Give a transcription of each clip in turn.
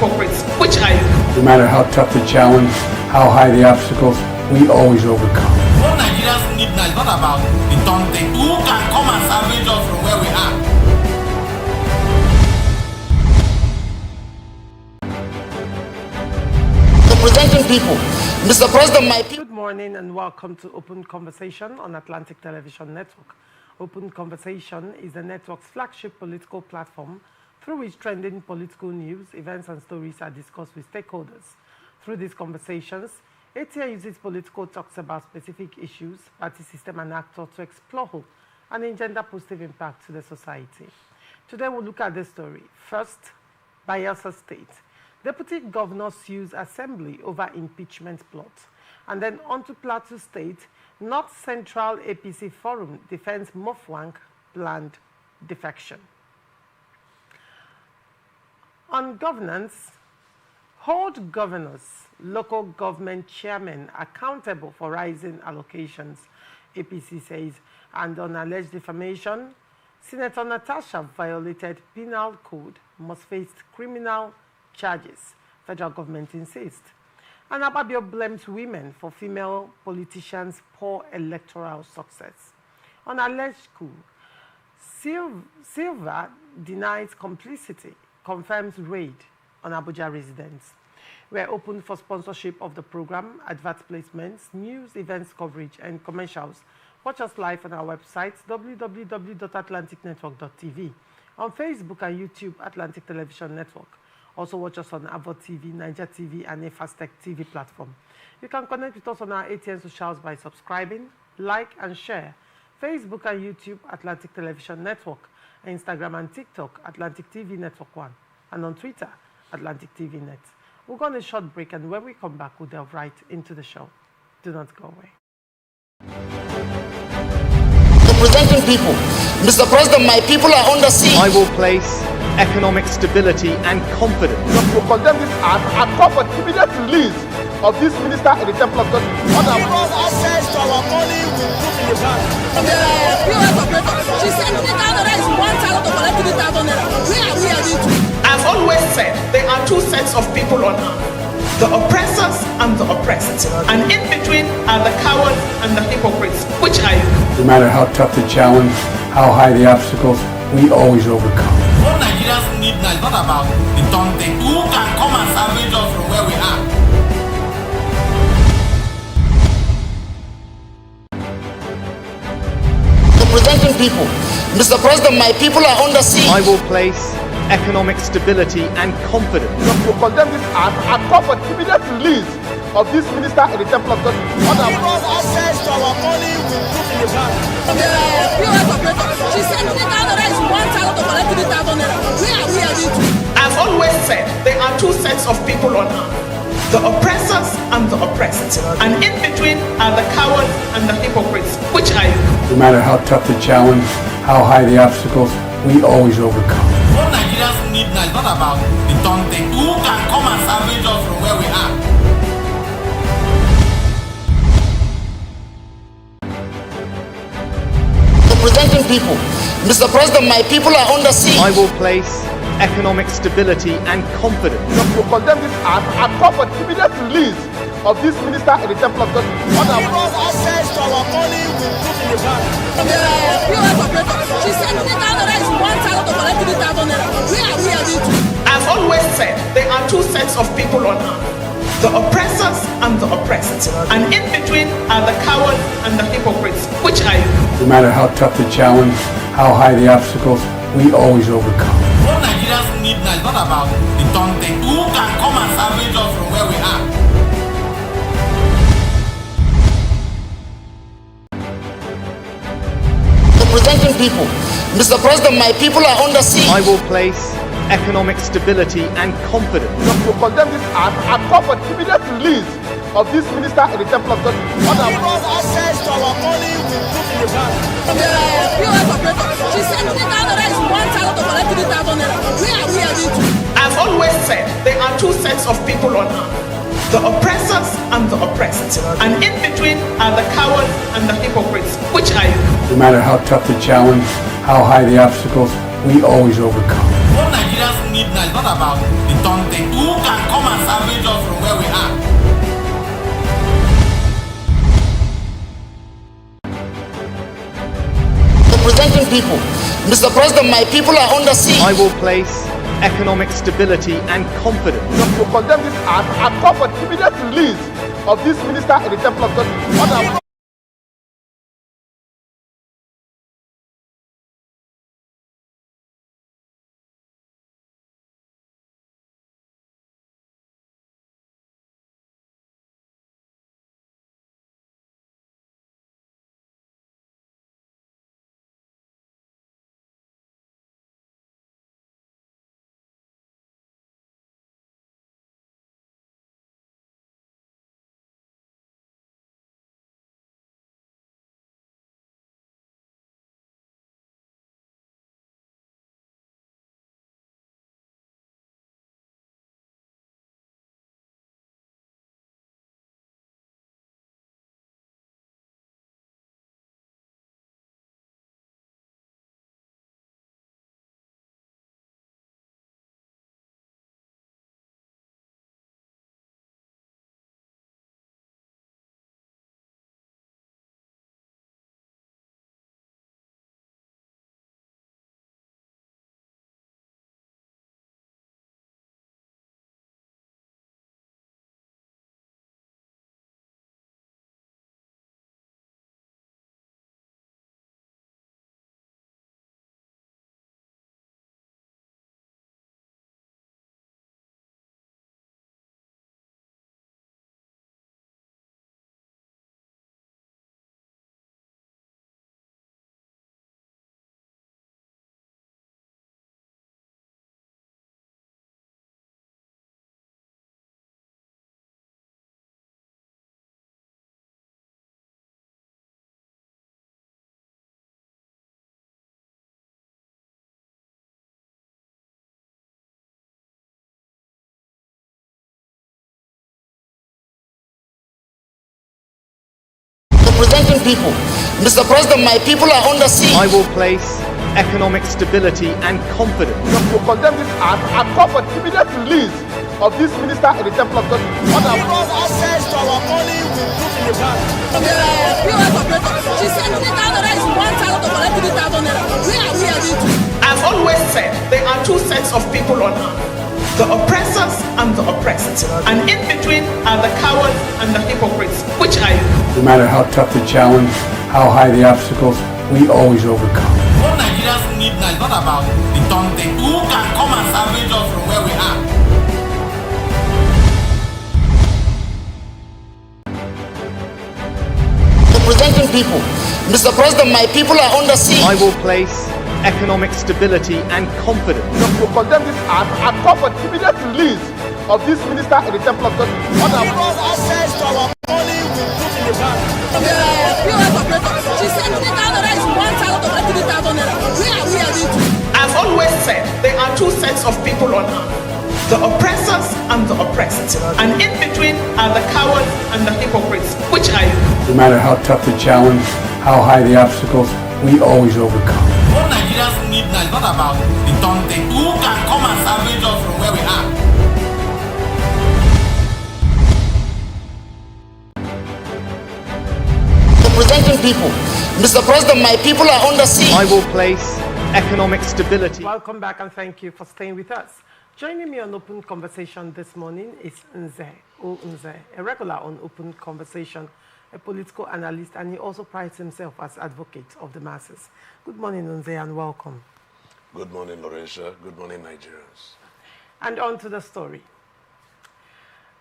hypocrites. Which are you? No matter how tough the challenge, how high the obstacles, we always overcome. What Nigerians need now is not about the turn thing. Who can come and salvage us from where we are? Representing people. Mr. President, my people. Good morning and welcome to Open Conversation on Atlantic Television Network. Open Conversation is the network's flagship political platform through which trending political news, events and stories are discussed with stakeholders. Through these conversations, ATN uses political talks about specific issues, party system and actors to explore hope and engender positive impact to the society. Today we'll look at this story. First, Bayelsa State. Deputy Governor sues Assembly over impeachment plot. And then on to Plateau State, North Central APC Forum defends Mofwang planned defection. On governance, hold governors, local government chairmen accountable for rising allocations, APC says. And on alleged defamation, Senator Natasha violated penal code, must face criminal charges, federal government insists. And Ababio blames women for female politicians' poor electoral success. On alleged coup, Silva denies complicity, confirms raid on Abuja residents. We are open for sponsorship of the program, advert placements, news, events coverage, and commercials. Watch us live on our website, www.atlanticnetwork.tv, on Facebook and YouTube, Atlantic Television Network. Also watch us on Avo TV, Niger TV, and a Fastech TV platform. You can connect with us on our ATN socials by subscribing, like, and share. Facebook and YouTube, Atlantic Television Network. Instagram and TikTok, Atlantic TV Network 1. And on Twitter, Atlantic TV Net. We'll go on a short break, and when we come back, we'll delve right into the show. Do not go away. Representing people. Mr. President, my people are under siege. I will place economic stability and confidence. To condemn this act and call for the immediate release of this minister in the Temple of God. Because access to our money will move in the bank. The POS operator, she said 3,000 naira is 1,000 to collect 3,000 naira. Where are we heading to? I've always said there are two sets of people on earth, the oppressors and the oppressed. And in between are the cowards and the hypocrites. Which are you? No matter how tough the challenge, how high the obstacles, we always overcome. What Nigerians need now is not about the turn thing. Who can come and salvage us from where we are? Representing people. Mr. President, my people are under siege. I will place economic stability and confidence. To condemn this act and call for the immediate release of this minister in the Temple of God. Because access to our money will move in the bank. The POS operator, she said 3,000 naira is 1,000 to collect 3,000 naira. Where are we heading to? I've always said there are two sets of people on earth, the oppressors and the oppressed. And in between are the cowards and the hypocrites. Which are you? No matter how tough the challenge, how high the obstacles, we always overcome. What Nigerians need now is not about the turn thing. Who can come and salvage us from where we are? Representing people. Mr. President, my people are under siege. I will place economic stability and confidence. To condemn this act and call for the immediate release of this minister in the Temple of God. Because access to our money will move in the bank. The POS operator, she said 3,000 naira is 1,000 to collect 3,000 naira. Where are we heading to? I've always said there are two sets of people on earth, the oppressors and the oppressed. And in between are the cowards and the hypocrites. Which are you? No matter how tough the challenge, how high the obstacles, we always overcome. What Nigerians need now is not about the turn thing. Who can come and salvage us from where we are? Representing people. Mr. President, my people are under siege. I will place economic stability and confidence. To condemn this act and call for the immediate release of this minister in the Temple of God. Because access to our money will move in the bank. The POS operator, she said 3,000 naira is 1,000 to collect 3,000 naira. Where are we heading to? I've always said there are two sets of people on earth, the oppressors and the oppressed. And in between are the cowards and the hypocrites. Which are you? No matter how tough the challenge, how high the obstacles, we always overcome. What Nigerians need now is not about the turn thing. Who Mr. President, my people are under siege. I will place economic stability and confidence. To condemn this act and call for the immediate release of this minister in the Temple of Justice. Representing people. Mr. President, my people are under siege. I will place economic stability and confidence. To condemn this act and call for the immediate release of this minister in the Temple of Justice. Access to our money we put in the bank. POS operator, she said 3,000 naira is 1,000 to collect 3,000 naira. Where are we heading to? I've always said there are two sets of people on earth, the oppressors and the oppressed. And in between are the cowards and the hypocrites, which are you? No matter how tough the challenge, how high the obstacles, we always overcome. What Nigerians need now is not about the taunting. Who can come and salvage us from where we are? Representing people. Mr. President, my people are under siege. I will place economic stability and confidence. To condemn this act and call for the immediate release of this minister in the Temple of Justice. Access to our money we put in the bank. POS operator, she said 3,000 naira is 1,000 to collect 3,000 naira. Where are we heading to? I've always said there are two sets of people on earth, the oppressors and the oppressed. And in between are the cowards and the hypocrites, which are you? No matter how tough the challenge, how high the obstacles, we always overcome. What Nigerians need now is not about the taunting. Who can come and salvage us from where we are? Representing people. Mr. President, my people are under siege. I will place economic stability. Welcome back and thank you for staying with us. Joining me on Open Conversation this morning is Nze Nze, a regular on Open Conversation, a political analyst, and he also prides himself as advocate of the masses. Good morning, Nze, and welcome. Good morning, Laurentia. Good morning, Nigerians. And on to the story.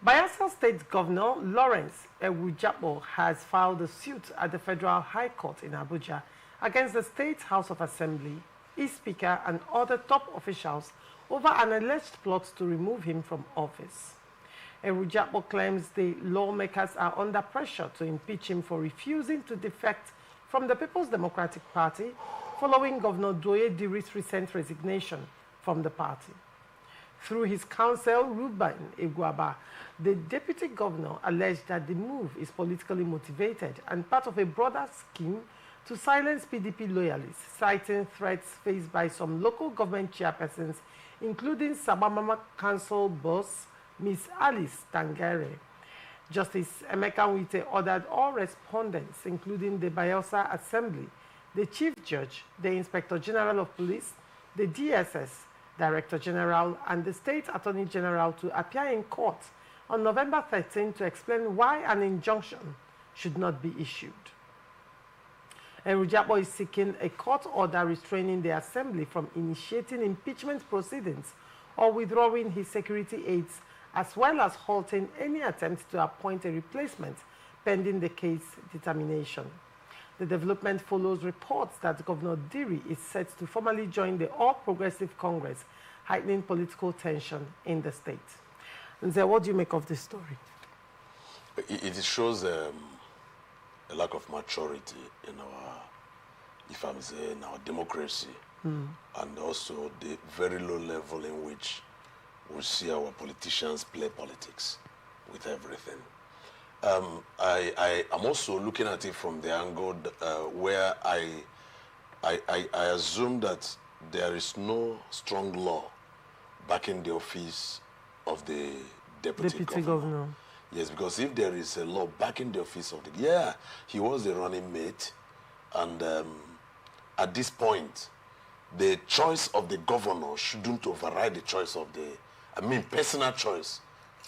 Bayelsa State Governor Lawrence Ewujabo has filed a suit at the Federal High Court in Abuja against the State House of Assembly, its Speaker, and other top officials over an alleged plot to remove him from office. Ewujabo claims the lawmakers are under pressure to impeach him for refusing to defect from the People's Democratic Party following Governor Doye Diri's recent resignation from the party. Through his counsel, Ruben Egwaba, the deputy governor alleged that the move is politically motivated and part of a broader scheme to silence PDP loyalists, citing threats faced by some local government chairpersons, including Sabamama Council boss, Ms. Alice Tangere. Justice Emeka Wite ordered all respondents, including the Bayelsa Assembly, the Chief Judge, the Inspector General of Police, the DSS, Director General, and the State Attorney General to appear in court on November 13 to explain why an injunction should not be issued. Erujapo is seeking a court order restraining the Assembly from initiating impeachment proceedings or withdrawing his security aides, as well as halting any attempt to appoint a replacement pending the case determination. The development follows reports that Governor Diri is set to formally join the All Progressive Congress, heightening political tension in the state. Nze, what do you make of this story? It shows a lack of maturity in our, if I'm saying, our democracy, and also the very low level in which we see our politicians play politics with everything. I am also looking at it from the angle where I assume that there is no strong law backing the office of the deputy governor. Yes, because if there is a law backing the office of the... he was the running mate, and at this point, the choice of the governor shouldn't override the choice of the... personal choice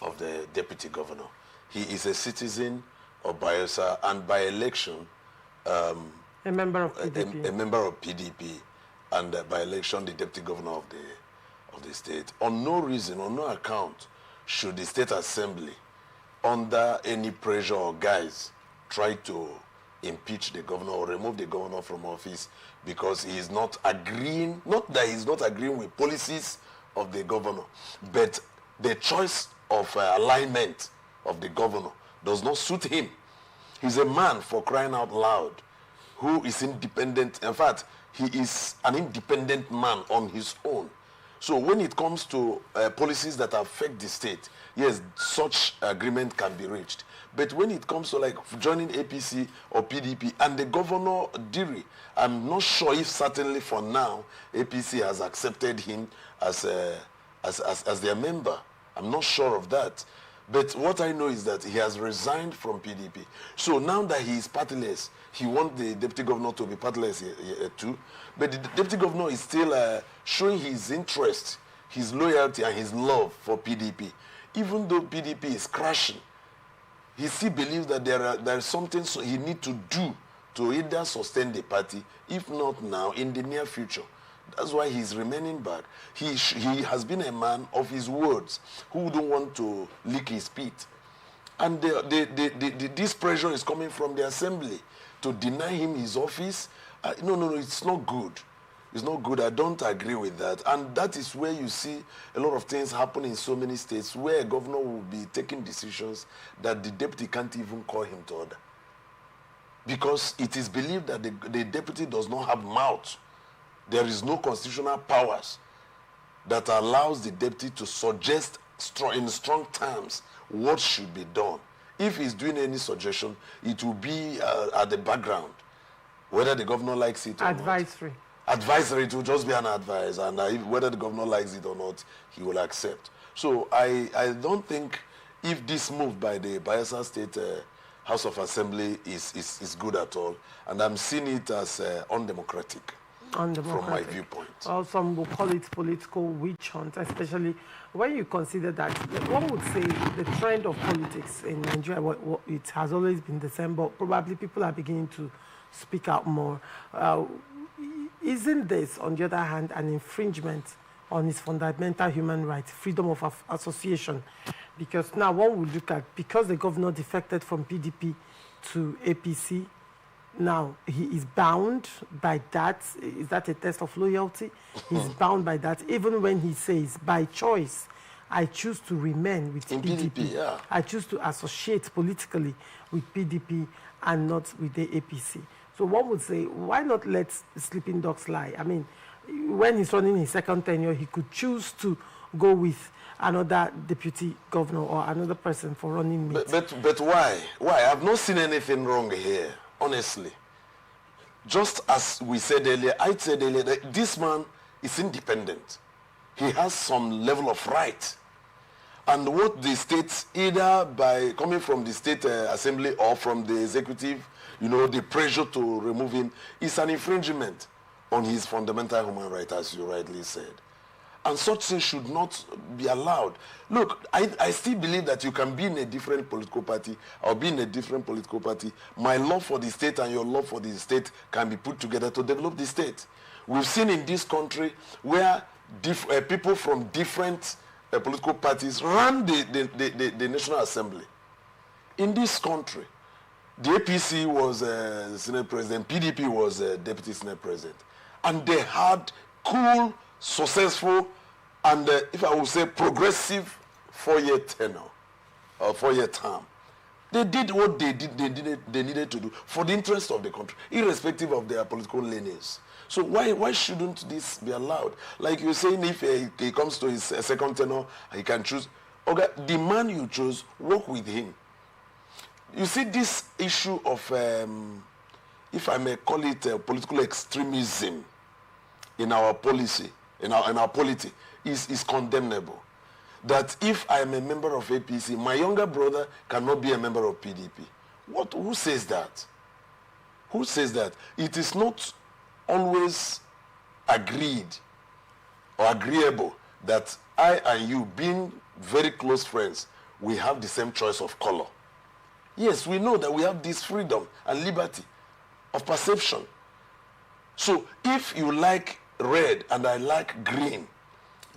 of the deputy governor. He is a citizen of Bayelsa, and by election... a member of PDP. A member of PDP, and by election, the deputy governor of the state. On no reason, on no account, should the State Assembly, under any pressure or guise, try to impeach the governor or remove the governor from office because he is not agreeing, not that he is not agreeing with policies of the governor, but the choice of alignment of the governor does not suit him. He's a man, for crying out loud, who is independent. In fact, he is an independent man on his own. So when it comes to policies that affect the state, yes, such agreement can be reached. But when it comes to like joining APC or PDP and the governor Diri, I'm not sure if certainly for now APC has accepted him as their member. I'm not sure of that. But what I know is that he has resigned from PDP. So now that he is partyless, he wants the deputy governor to be partyless too. But the deputy governor is still showing his interest, his loyalty, and his love for PDP. Even though PDP is crashing, he still believes that there is something he needs to do to either sustain the party, if not now, in the near future. That's why he's remaining back. He has been a man of his words who don't want to lick his feet. And this pressure is coming from the assembly to deny him his office. No, it's not good. It's not good. I don't agree with that. And that is where you see a lot of things happen in so many states where a governor will be taking decisions that the deputy can't even call him to order. Because it is believed that the deputy does not have mouth. There is no constitutional powers that allows the deputy to suggest in strong terms what should be done. If he's doing any suggestion, it will be at the background, whether the governor likes it or advisory. Not. Advisory, it will just be an advice, and whether the governor likes it or not, he will accept. So I don't think if this move by the Bayelsa State House of Assembly is good at all, and I'm seeing it as undemocratic. From my viewpoint. Well, some will call it political witch hunt, especially when you consider that one would say the trend of politics in Nigeria, it has always been the same, but probably people are beginning to speak out more. Isn't this, on the other hand, an infringement on his fundamental human rights, freedom of association? Because now one would look at, because the governor defected from PDP to APC, now, he is bound by that. Is that a test of loyalty? He's bound by that. Even when he says, by choice, I choose to remain with PDP. Yeah. I choose to associate politically with PDP and not with the APC. So one would say, why not let sleeping dogs lie? I mean, when he's running his second tenure, he could choose to go with another deputy governor or another person for running mate. But why? Why? I've not seen anything wrong here. Honestly, just as we said earlier, I said earlier that this man is independent. He has some level of right. And what the states, either by coming from the state assembly or from the executive, the pressure to remove him, is an infringement on his fundamental human right, as you rightly said. And such things should not be allowed. Look, I still believe that you can be in a different political party or be in a different political party. My love for the state and your love for the state can be put together to develop the state. We've seen in this country where people from different political parties ran the National Assembly. In this country, the APC was Senate President, PDP was Deputy Senate President. And they had cool, successful, and if I would say progressive 4-year tenure or 4-year term. They did what they needed to do for the interest of the country, irrespective of their political leanings. So why shouldn't this be allowed? Like you're saying, if he comes to his second tenure, he can choose. Okay, the man you chose, work with him. You see, this issue of, if I may call it political extremism in our policy, in our polity, is condemnable. That if I am a member of APC, my younger brother cannot be a member of PDP. Who says that? Who says that? It is not always agreed or agreeable that I and you, being very close friends, we have the same choice of color. Yes, we know that we have this freedom and liberty of perception. So if you like red and I like green,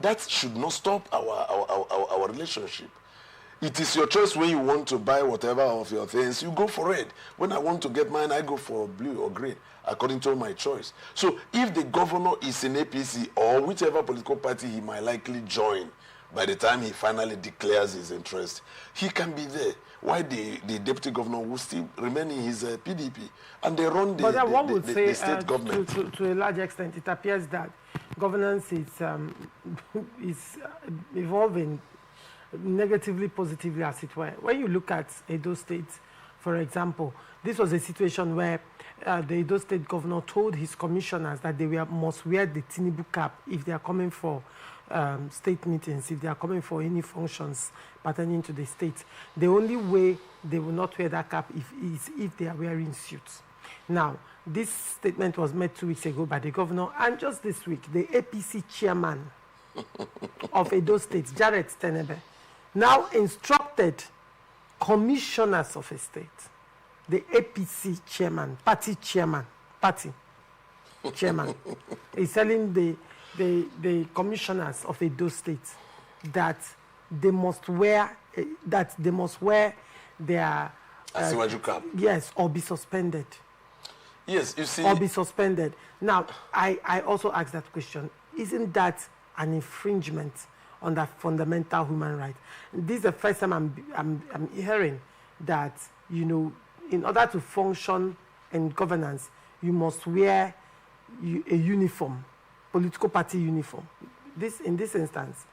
that should not stop our relationship. It is your choice when you want to buy whatever of your things, you go for red. When I want to get mine, I go for blue or green, according to my choice. So if the governor is in APC or whichever political party he might likely join, by the time he finally declares his interest, he can be there. Why the deputy governor will still remain in his PDP, and they run the state government. To a large extent, it appears that governance is evolving negatively, positively, as it were. When you look at Edo State, for example, this was a situation where the Edo State governor told his commissioners that they must wear the Tinubu cap if they are coming for state meetings, if they are coming for any functions pertaining to the state. The only way they will not wear that cap is if they are wearing suits. Now, this statement was made 2 weeks ago by the governor, and just this week, the APC chairman of Edo State, Jared Tenebe, now instructed commissioners of a state, the APC chairman, party chairman, is telling the commissioners of Edo State that they must wear their cap. Yes, or be suspended. Yes, you see. Or be suspended. Now, I also ask that question. Isn't that an infringement on that fundamental human right? This is the first time I'm hearing that, in order to function in governance, you must wear a uniform, political party uniform. In this instance,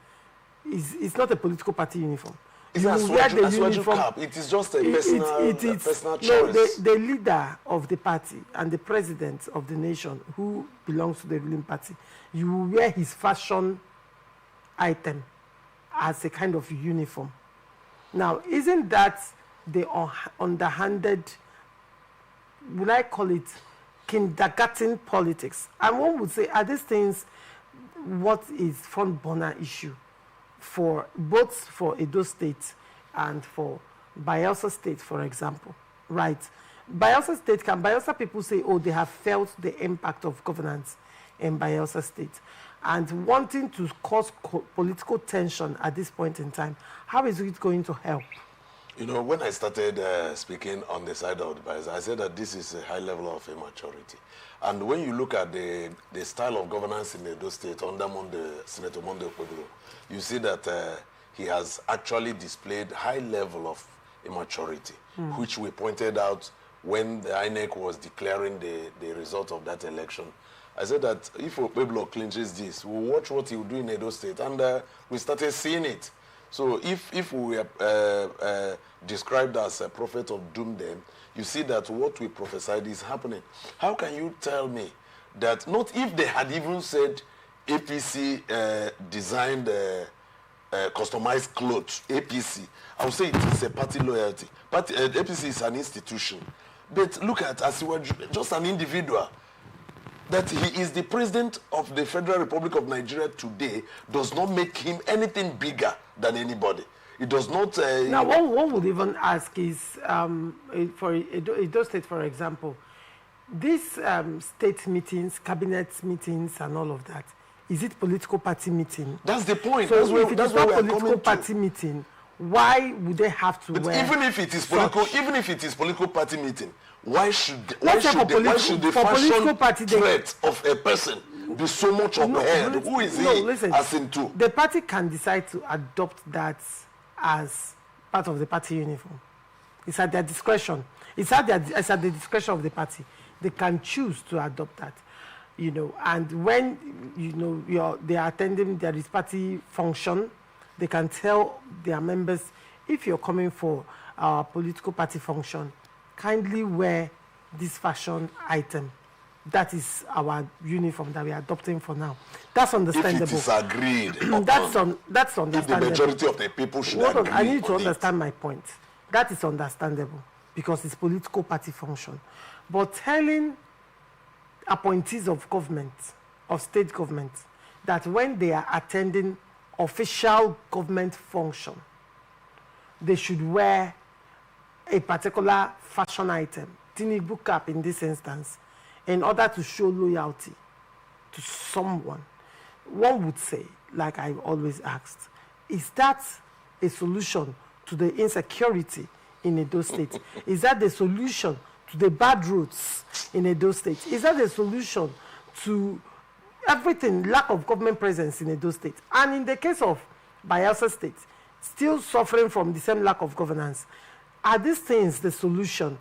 it's not a political party uniform. It's a uniform. Cap. It is just a personal choice. The leader of the party and the president of the nation who belongs to the ruling party, you will wear his fashion item as a kind of uniform. Now, isn't that the underhanded, would I call it kindergarten politics? And one would say, are these things what is front burner issue for both for Edo State and for Bayelsa State, for example, right? Bayelsa State, can Bayelsa people say, oh, they have felt the impact of governance in Bayelsa State, and wanting to cause political tension at this point in time, how is it going to help? When I started speaking on the side of the Bayelsa, I said that this is a high level of immaturity. And when you look at the style of governance in Edo State under Senator Monday Okpebholo, you see that he has actually displayed high level of immaturity, which we pointed out when the INEC was declaring the result of that election. I said that if Okpebholo clinches this, we'll watch what he will do in Edo State, and we started seeing it. So if we were described as a prophet of doom then, you see that what we prophesied is happening. How can you tell me that not if they had even said APC designed customized clothes, APC, I would say it is a party loyalty. APC is an institution. But look at, as you were just an individual, that he is the president of the Federal Republic of Nigeria today does not make him anything bigger than anybody. It does not... now, one would even ask is, for Edo State, for example, these state meetings, cabinet meetings and all of that, is it political party meeting? That's the point. So that's if it is not political party meeting, why would they have to wear even if it is political, even if it is political party meeting, why should the fashion threat of a person be so much of a head? Who is he as into? The party can decide to adopt that as part of the party uniform. It's at their discretion. It's at the discretion of the party. They can choose to adopt that, you know. And when they are attending their party function, they can tell their members, if you're coming for our political party function, kindly wear this fashion item. That is our uniform that we are adopting for now. That's understandable. If it is agreed that's understandable. If the majority of the people should agree I need to on understand my point. That is understandable because it's political party function. But telling appointees of government, of state government, that when they are attending official government function, they should wear a particular fashion item, Tinubu cap in this instance, in order to show loyalty to someone. One would say, like I always asked, is that a solution to the insecurity in Edo State? Is that the solution to the bad roads in Edo State? Is that the solution to everything, lack of government presence in Edo State? And in the case of Bayelsa State, still suffering from the same lack of governance, are these things the solution?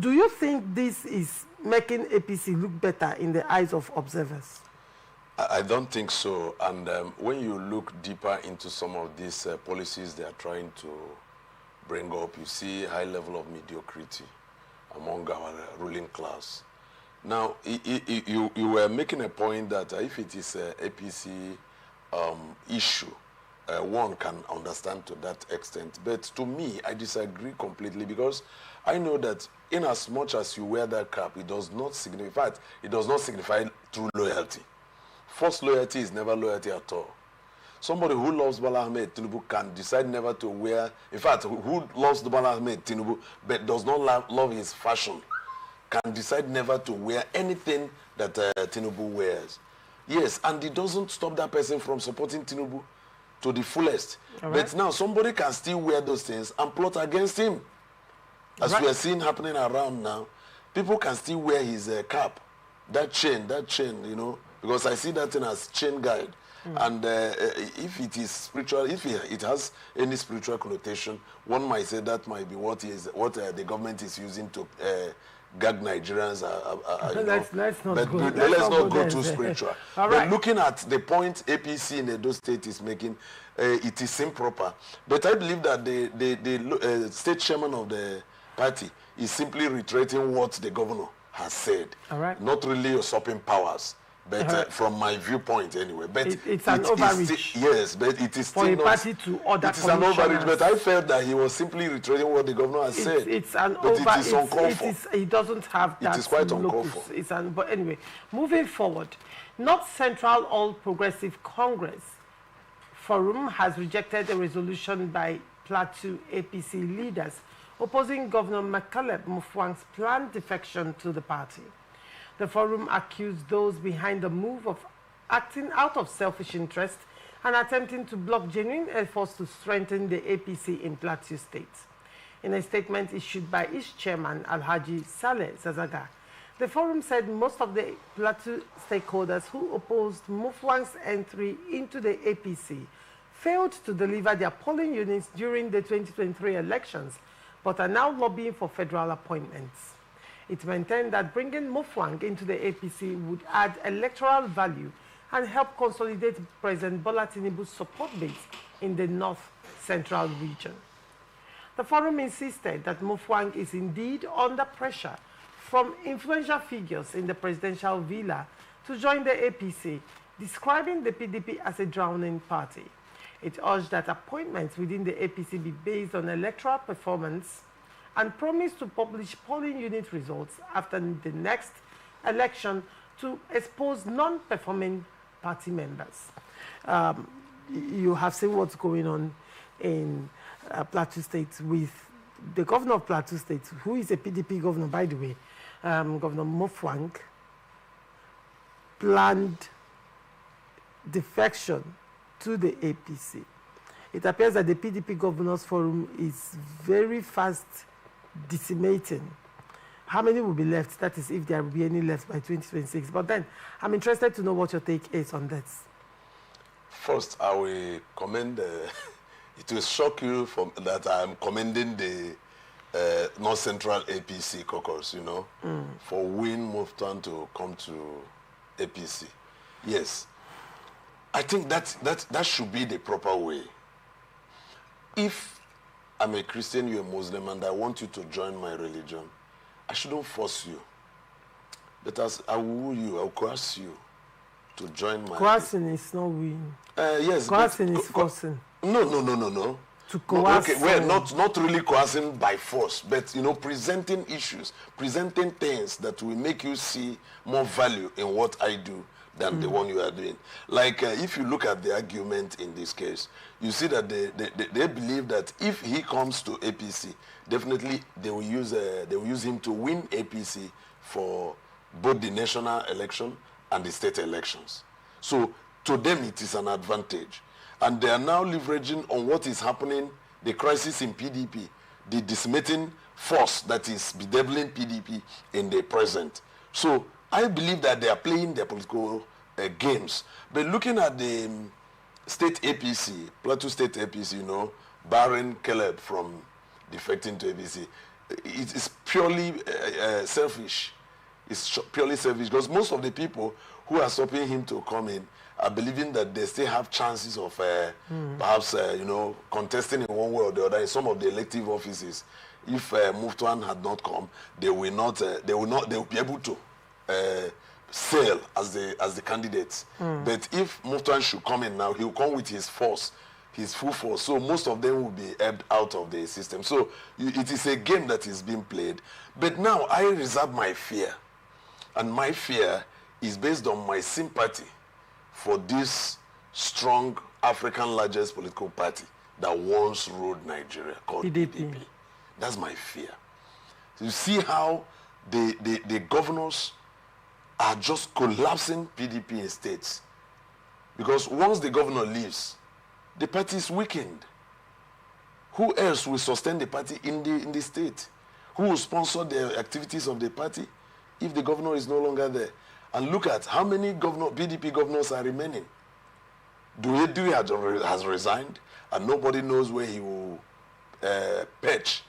Do you think this is making APC look better in the eyes of observers? I don't think so. And when you look deeper into some of these policies they are trying to bring up, you see a high level of mediocrity among our ruling class. Now, you were making a point that if it is an APC issue, one can understand to that extent. But to me, I disagree completely because I know that in as much as you wear that cap, it does not signify, in fact, it does not signify true loyalty. False loyalty is never loyalty at all. Somebody who loves Bola Ahmed Tinubu can decide never to wear, in fact, who loves Bola Ahmed Tinubu but does not love his fashion, can decide never to wear anything that Tinubu wears. Yes, and it doesn't stop that person from supporting Tinubu to the fullest. Right. But now somebody can still wear those things and plot against him. As we are seeing happening around now, people can still wear his cap, that chain, you know, because I see that thing as chain guide. And if it is spiritual, if it has any spiritual connotation, one might say that might be what the government is using to gag Nigerians. Let's not go too spiritual. But looking at the point APC in Edo State is making, it is improper. But I believe that the state chairman of the party is simply reiterating what the governor has said, not really usurping powers. But from my viewpoint anyway, but it's an overreach. Yes, but it is for still a party to order. It is an overreach, but I felt that he was simply reiterating what the governor has said. It's an but it is uncalled for. It doesn't have that. It is quite uncalled for. But anyway, moving forward, North Central All Progressive Congress Forum has rejected a resolution by Plateau APC leaders opposing Governor Caleb Mutfwang's planned defection to the party. The forum accused those behind the move of acting out of selfish interest and attempting to block genuine efforts to strengthen the APC in Plateau State. In a statement issued by its chairman, Alhaji Saleh Zazaga, the forum said most of the Plateau stakeholders who opposed Mutfwang's entry into the APC failed to deliver their polling units during the 2023 elections, but are now lobbying for federal appointments. It maintained that bringing Mutfwang into the APC would add electoral value and help consolidate President Bola Tinubu's support base in the North Central region. The forum insisted that Mutfwang is indeed under pressure from influential figures in the presidential villa to join the APC, describing the PDP as a drowning party. It urged that appointments within the APC be based on electoral performance and promised to publish polling unit results after the next election to expose non-performing party members. You have seen what's going on in Plateau State with the governor of Plateau State, who is a PDP governor, by the way, Governor Mofwang, planned defection to the APC. It appears that the PDP Governors Forum is very fast decimating. How many will be left? That is, if there will be any left by 2026. But then, I'm interested to know what your take is on that. First, I will commend, it will shock you that I'm commending the North Central APC caucus, you know, for Win Muftan to come to APC. Yes. I think that should be the proper way. If I'm a Christian, you're a Muslim, and I want you to join my religion, I shouldn't force you. But as I will woo you, I will coerce you to join my... Coercing is not winning. Yes. Coercing is forcing. No. To coerce. Okay, well, not really coercing by force, but, you know, presenting issues, presenting things that will make you see more value in what I do than the one you are doing. Like, if you look at the argument in this case, you see that they believe that if he comes to APC, definitely they will use him to win APC for both the national election and the state elections. So to them it is an advantage. And they are now leveraging on what is happening, the crisis in PDP, the decimating force that is bedeviling PDP in the present. So I believe that they are playing their political games. But looking at the state APC, Plateau State APC, you know, barring Caleb from defecting to APC, it is purely selfish. It's purely selfish because most of the people who are stopping him to come in are believing that they still have chances of perhaps, you know, contesting in one way or the other in some of the elective offices. If Muftuan had not come, they will be able to sail as the candidates. But if Muftuan should come in now, he will come with his force, his full force. So most of them will be ebbed out of the system. So it is a game that is being played. But now I reserve my fear. And my fear is based on my sympathy for this strong African largest political party that once ruled Nigeria, called PDP. That's my fear. So you see how the governors are just collapsing PDP in states. Because once the governor leaves, the party is weakened. Who else will sustain the party in the state? Who will sponsor the activities of the party if the governor is no longer there? And look at how many PDP governors are remaining. Dewey has resigned, and nobody knows where he will perch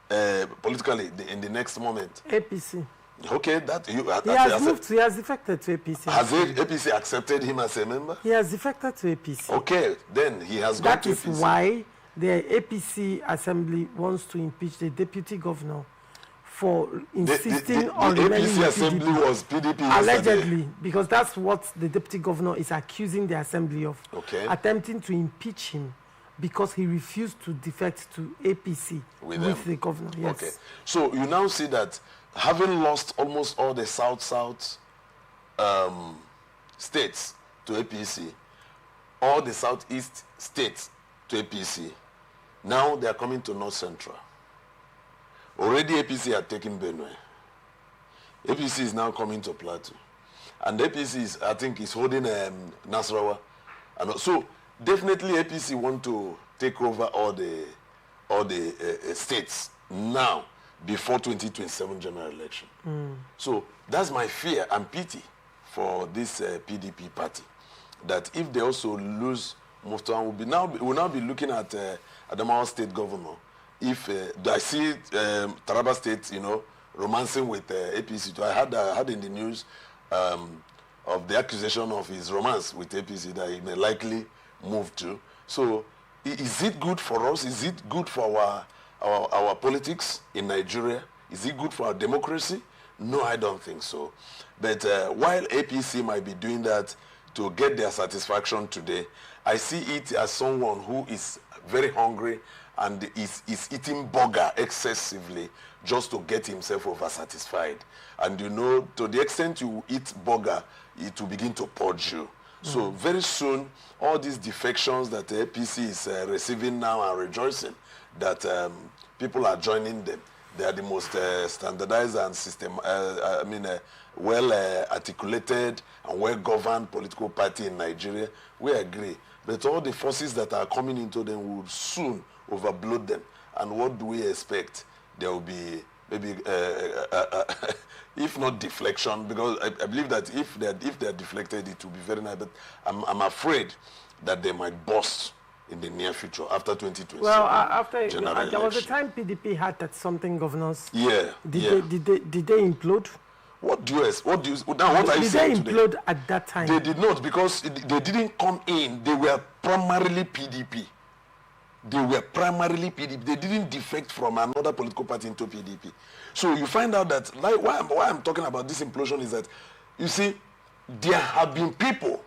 politically in the next moment. APC. Okay, he has defected to APC. Has APC accepted him as a member? He has defected to APC. Okay, then he has gone to APC. That is why the APC assembly wants to impeach the deputy governor for insisting on remaining APC assembly was PDP allegedly, yesterday. Because that's what the deputy governor is accusing the assembly of. Okay. Attempting to impeach him because he refused to defect to APC with the governor. Yes. Okay. So you now see that having lost almost all the South states to APC, all the Southeast states to APC, now they are coming to North Central. Already APC had taken Benue. APC is now coming to Plateau. And APC I think is holding Nasarawa. And so definitely APC want to take over all the states now before 2027 general election. So that's my fear and pity for this PDP party. That if they also lose Muftuan, we'll now be looking at Adamawa State Governor. If I see Taraba State, you know, romancing with APC. I had in the news of the accusation of his romance with APC that he may likely move to. So is it good for us? Is it good for our politics in Nigeria? Is it good for our democracy? No, I don't think so. But while APC might be doing that to get their satisfaction today, I see it as someone who is very hungry and is eating burger excessively just to get himself over satisfied. And you know, to the extent you eat burger, it will begin to purge you. So very soon, all these defections that the APC is receiving now and rejoicing that people are joining them. They are the most standardized and well articulated and well-governed political party in Nigeria. We agree. But all the forces that are coming into them will soon overblow them. And what do we expect? There will be maybe, if not deflection, because I believe that if they're deflected, it will be very nice. But I'm afraid that they might burst in the near future after 2020. Well, after there was a time PDP had that something governors. Yeah. Did they implode? What are you saying today? Did they implode at that time? They did not, because they didn't come in. They were primarily PDP. They didn't defect from another political party into PDP. So you find out that, like, why I'm talking about this implosion is that, you see, there have been people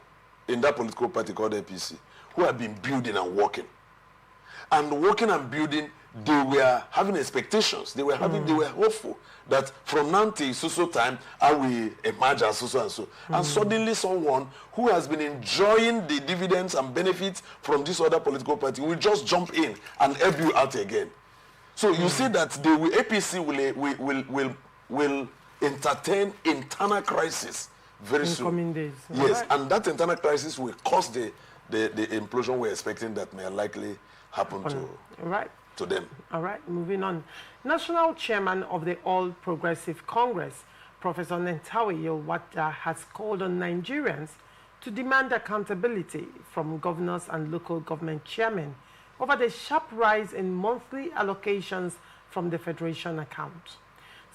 in that political party called APC who have been building and working. And working and building, they were having expectations. They were hopeful that from now till so time, I will emerge as so and so. And suddenly someone who has been enjoying the dividends and benefits from this other political party will just jump in and help you out again. So you see that the APC will entertain internal crisis very soon. Coming days. Yes, Right. and that internal crisis will cause the implosion we're expecting that may likely happen to them. All right, moving on. National Chairman of the All Progressive Congress, Professor Nentawe Yilwada, has called on Nigerians to demand accountability from governors and local government chairmen over the sharp rise in monthly allocations from the Federation account.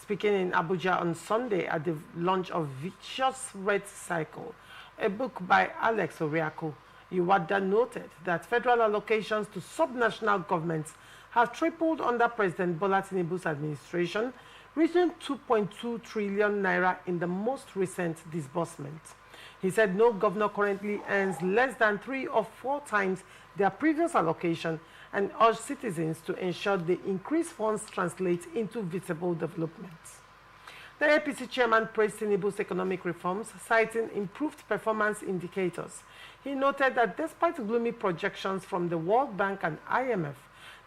Speaking in Abuja on Sunday at the launch of Vicious Red Cycle, a book by Alex Oriako, Yilwada noted that federal allocations to subnational governments have tripled under President Bola Tinubu's administration, reaching 2.2 trillion naira in the most recent disbursement. He said no governor currently earns less than 3 or 4 times their previous allocation and urged citizens to ensure the increased funds translate into visible developments. The APC chairman praised Tinubu's economic reforms, citing improved performance indicators. He noted that despite gloomy projections from the World Bank and IMF,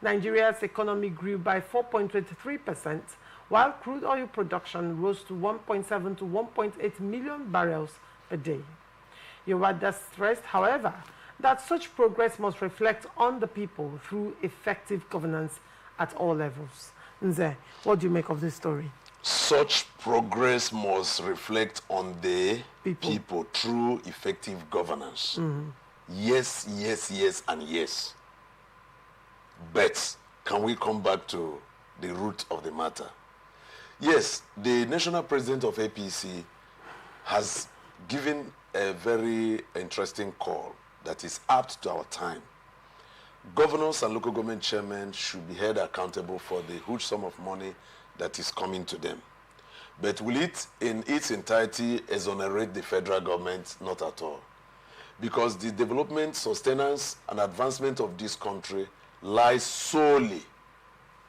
Nigeria's economy grew by 4.23%, while crude oil production rose to 1.7 to 1.8 million barrels per day. Yilwada stressed, however, that such progress must reflect on the people through effective governance at all levels. Nze, what do you make of this story? Such progress must reflect on the people through effective governance. Yes, yes, yes, and yes. But can we come back to the root of the matter? Yes, the national president of APC has given a very interesting call that is apt to our time. Governors and local government chairmen should be held accountable for the huge sum of money that is coming to them. But will it, in its entirety, exonerate the federal government? Not at all. Because the development, sustenance, and advancement of this country lies solely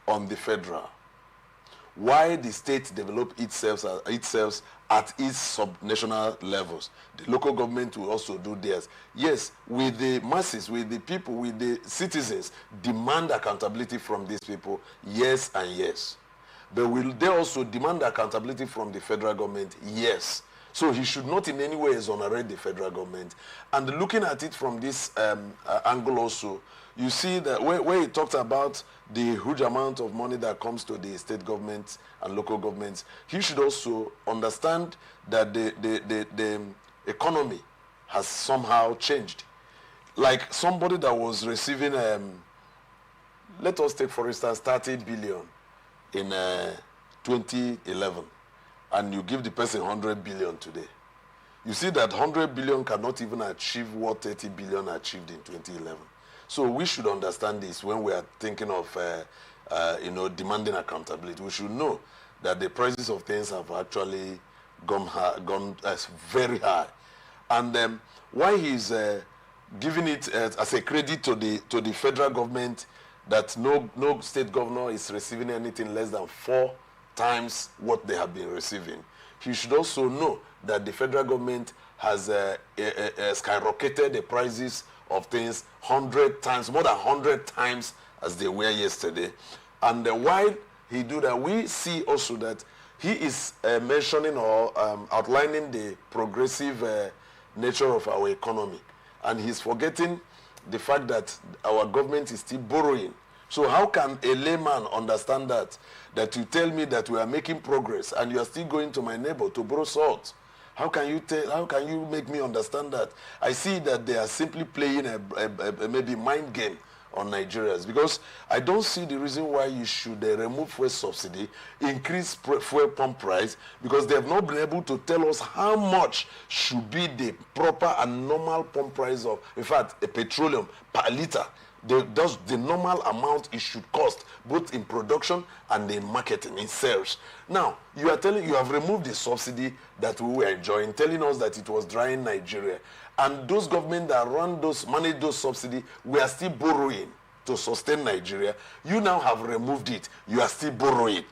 on the federal. Why the state develop itself at its subnational levels, the local government will also do theirs. Yes, with the masses, with the people, with the citizens, demand accountability from these people, yes and yes. But will they also demand accountability from the federal government? Yes. So he should not in any way exonerate the federal government. And looking at it from this angle also, you see that where he talked about the huge amount of money that comes to the state governments and local governments, he should also understand that the economy has somehow changed. Like somebody that was receiving, let us take for instance 30 billion in 2011, and you give the person 100 billion today. You see that 100 billion cannot even achieve what 30 billion achieved in 2011. So we should understand this when we are thinking of, demanding accountability. We should know that the prices of things have actually gone very high, And why he's giving it as a credit to the federal government that no state governor is receiving anything less than 4 times what they have been receiving. He should also know that the federal government has skyrocketed the prices of things 100 times, more than 100 times as they were yesterday. And while he do that, we see also that he is mentioning or outlining the progressive nature of our economy. And he's forgetting the fact that our government is still borrowing. So how can a layman understand that? That you tell me that we are making progress and you are still going to my neighbor to borrow salt? How can you make me understand that? I see that they are simply playing a maybe mind game on Nigerians, because I don't see the reason why you should remove fuel subsidy, increase fuel pump price, because they have not been able to tell us how much should be the proper and normal pump price of, in fact, a petroleum per liter. The normal amount it should cost, both in production and in marketing, in sales. Now, you have removed the subsidy that we were enjoying, telling us that it was drying Nigeria. And those governments that manage those subsidies, we are still borrowing to sustain Nigeria. You now have removed it. You are still borrowing.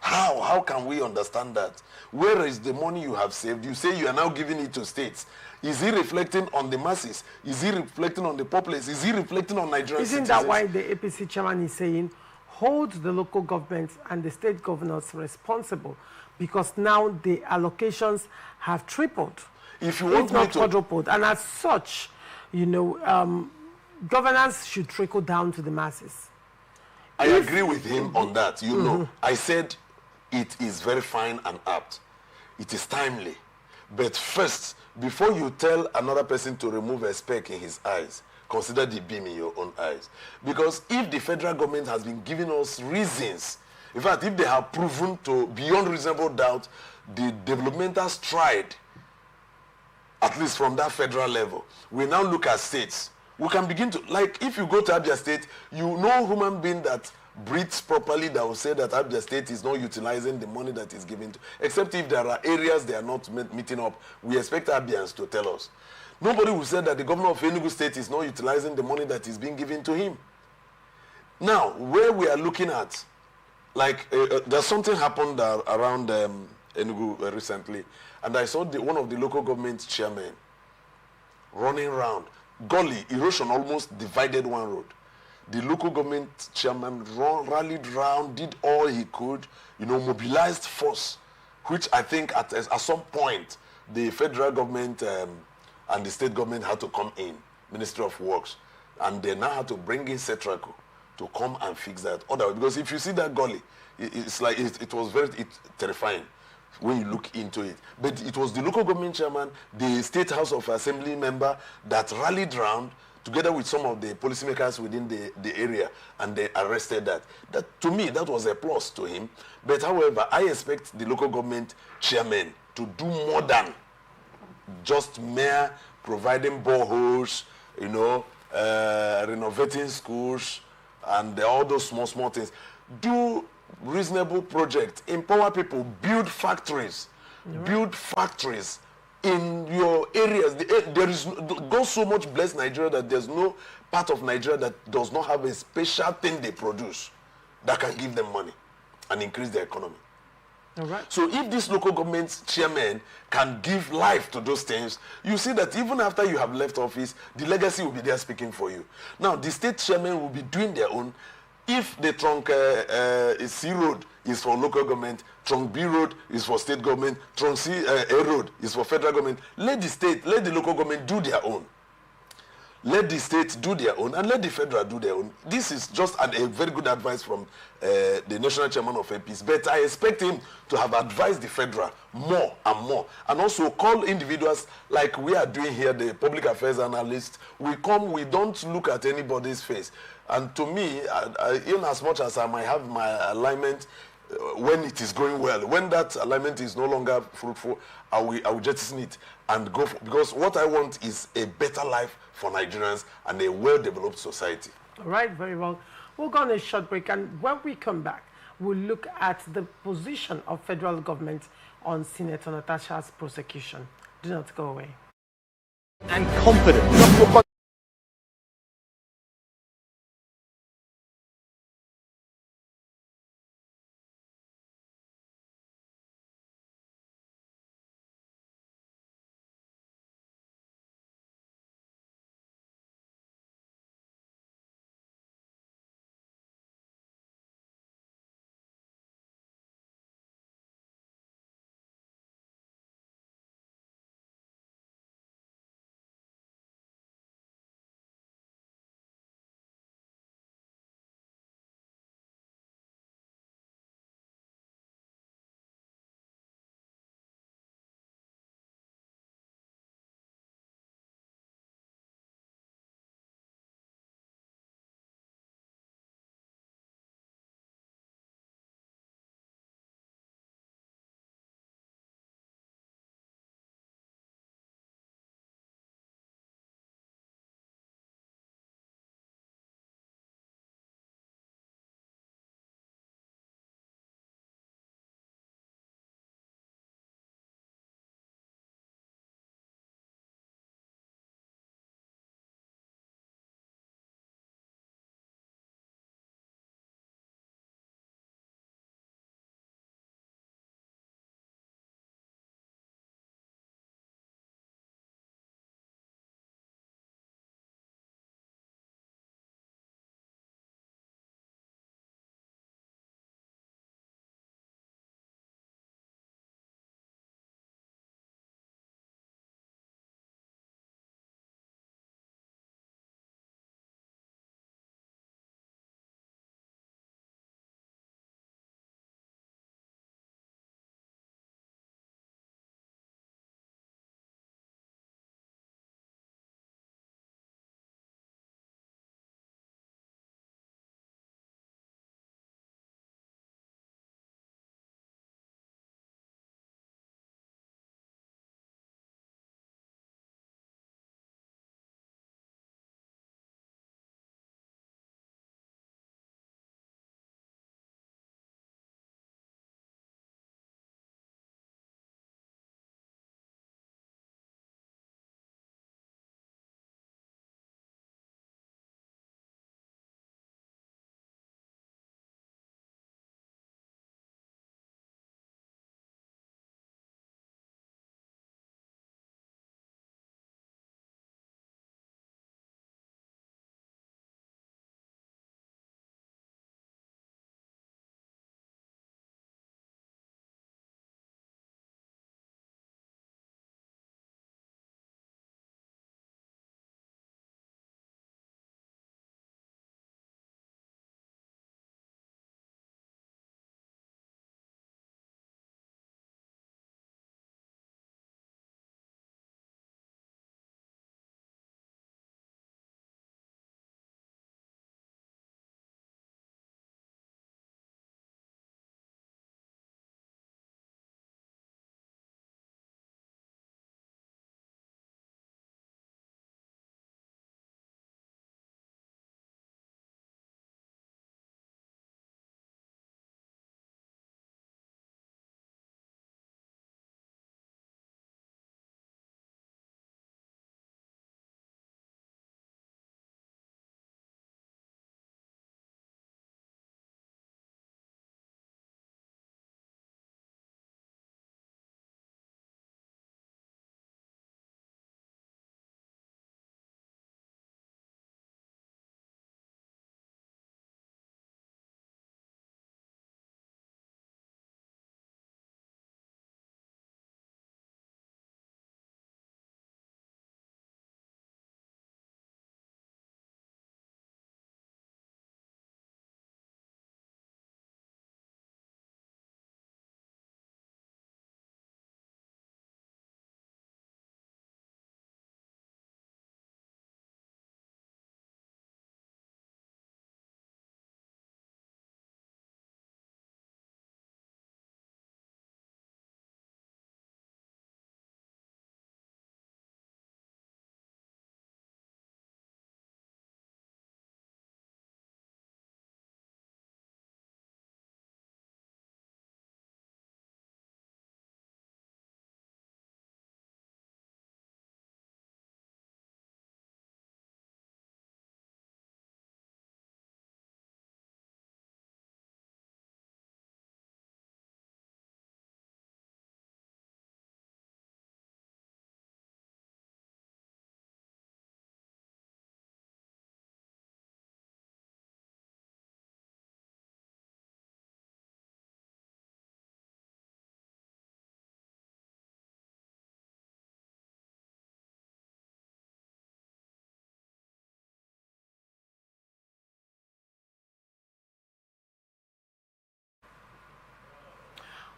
How can we understand that? Where is the money you have saved? You say you are now giving it to states. Is he reflecting on the masses? Is he reflecting on the populace? Is he reflecting on Nigerian citizens? Isn't that why the APC chairman is saying, hold the local governments and the state governors responsible? Because now the allocations have tripled, if you want not quadrupled. And as such, you know, governance should trickle down to the masses. I agree with him on that. You know, I said it is very fine and apt. It is timely. But first, before you tell another person to remove a speck in his eyes, consider the beam in your own eyes. Because if the federal government has been giving us reasons, in fact, if they have proven to, beyond reasonable doubt, the developmental stride, at least from that federal level, we now look at states. We can begin to, like, if you go to Abia State, you know human being that breathes properly that will say that Abia State is not utilizing the money that is given to, except if there are areas they are not meeting up. We expect Abians to tell us. Nobody will say that the governor of Enugu State is not utilizing the money that is being given to him. Now, where we are looking at, like, there's something happened around Enugu recently, and I saw one of the local government chairmen running around. Gully, erosion almost divided one road. The local government chairman rallied round, did all he could, you know, mobilized force, which I think at some point the federal government and the state government had to come in, Ministry of Works, and they now had to bring in Cetraco to come and fix that. Otherwise, because if you see that gully, it's like it was very terrifying when you look into it. But it was the local government chairman, the State House of Assembly member that rallied round together with some of the policymakers within the area, and they arrested that. To me, that was a plus to him. But however, I expect the local government chairman to do more than just mere providing boreholes, you know, renovating schools, and all those small things. Do reasonable projects, empower people, build factories, build factories in your areas. There is God so much blessed Nigeria that there's no part of Nigeria that does not have a special thing they produce that can give them money and increase their economy. All right. So if this local government chairman can give life to those things, you see that even after you have left office, the legacy will be there speaking for you. Now, the state chairman will be doing their own. If the trunk C road is for local government, trunk B road is for state government, trunk C A road is for federal government, let the local government do their own. Let the states do their own, and let the federal do their own. This is just a very good advice from the national chairman of APC. But I expect him to have advised the federal more and more, and also call individuals like we are doing here, the public affairs analysts. We don't look at anybody's face. And to me, in as much as I might have my alignment when it is going well, when that alignment is no longer fruitful, I will jettison it and go because what I want is a better life for Nigerians and a well-developed society. All right, very well. We'll go on a short break, and when we come back, we'll look at the position of federal government on Senator Natasha's prosecution. Do not go away. and confident.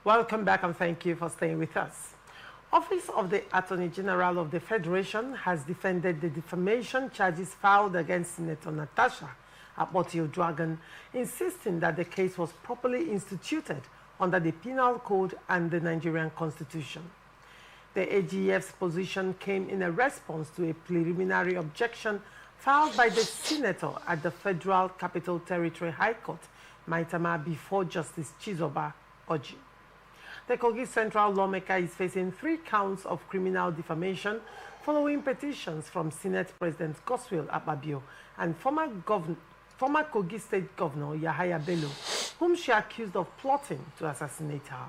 Welcome back and thank you for staying with us. Office of the Attorney General of the Federation has defended the defamation charges filed against Senator Natasha Akpoti-Ojuagan, insisting that the case was properly instituted under the Penal Code and the Nigerian Constitution. The AGF's position came in a response to a preliminary objection filed by the senator at the Federal Capital Territory High Court, Maitama, before Justice Chizoba Oji. The Kogi Central lawmaker is facing 3 counts of criminal defamation following petitions from Senate President Godswill Akpabio and former Kogi State Governor Yahaya Bello, whom she accused of plotting to assassinate her.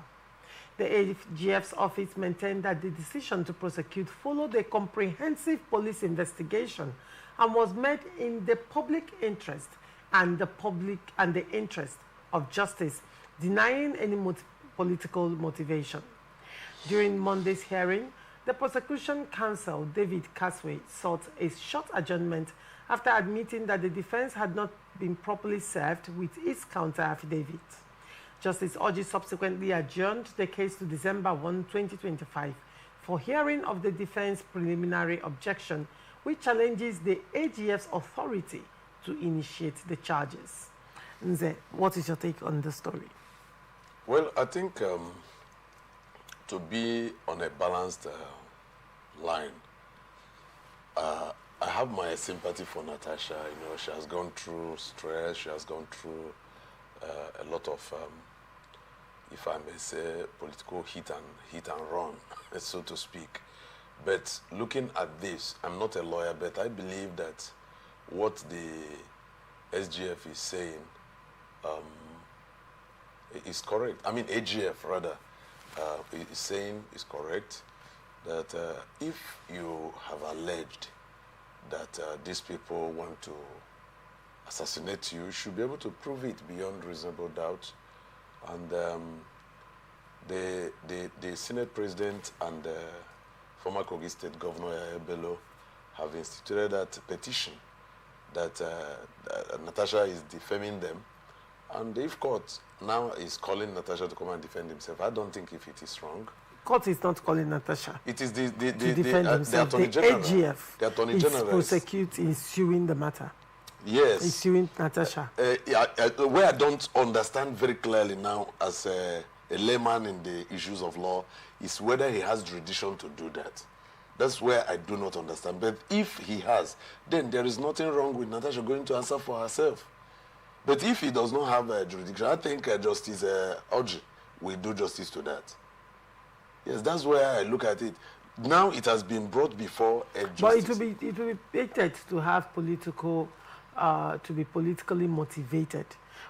The AGF's office maintained that the decision to prosecute followed a comprehensive police investigation and was made in the public interest and the interest of justice, denying any political motivation. During Monday's hearing, the prosecution counsel, David Casway, sought a short adjournment after admitting that the defense had not been properly served with its counter affidavit. Justice Oji subsequently adjourned the case to December 1, 2025 for hearing of the defense preliminary objection, which challenges the AGF's authority to initiate the charges. Nze, what is your take on the story? Well, I think to be on a balanced line, I have my sympathy for Natasha. You know, she has gone through stress. She has gone through a lot of, if I may say, political hit and run, so to speak. But looking at this, I'm not a lawyer, but I believe that what the SGF is saying is correct. I mean, AGF rather is saying is correct, that if you have alleged that these people want to assassinate you, you should be able to prove it beyond reasonable doubt. And the Senate President and former Kogi State Governor Bello have instituted that petition that Natasha is defaming them. And if court now is calling Natasha to come and defend himself, I don't think if it is wrong. Court is not calling Natasha. It is to defend himself. the Attorney General. AGF the Attorney General is suing the matter. Yes. Is suing Natasha. Where I don't understand very clearly now as a layman in the issues of law is whether he has jurisdiction to do that. That's where I do not understand. But if he has, then there is nothing wrong with Natasha going to answer for herself. But if he does not have a jurisdiction, I think Justice Oji will do justice to that. Yes, that's where I look at it. Now it has been brought before a justice. But it will be fated to have political, to be politically motivated.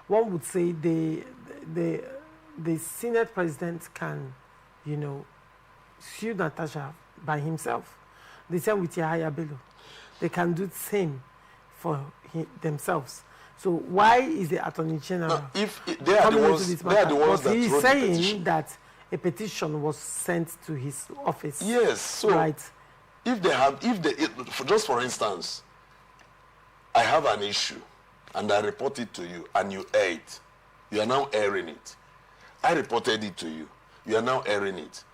One would say the Senate President can, you know, sue Natasha by himself. The same with Yahaya Bello. They can do the same for themselves. So why is the Attorney General they are the ones, that he's saying that a petition was sent to his office? Yes. So right. Just for instance, I have an issue and I report it to you and you air it. You are now airing it. I reported it to you. You are now airing it.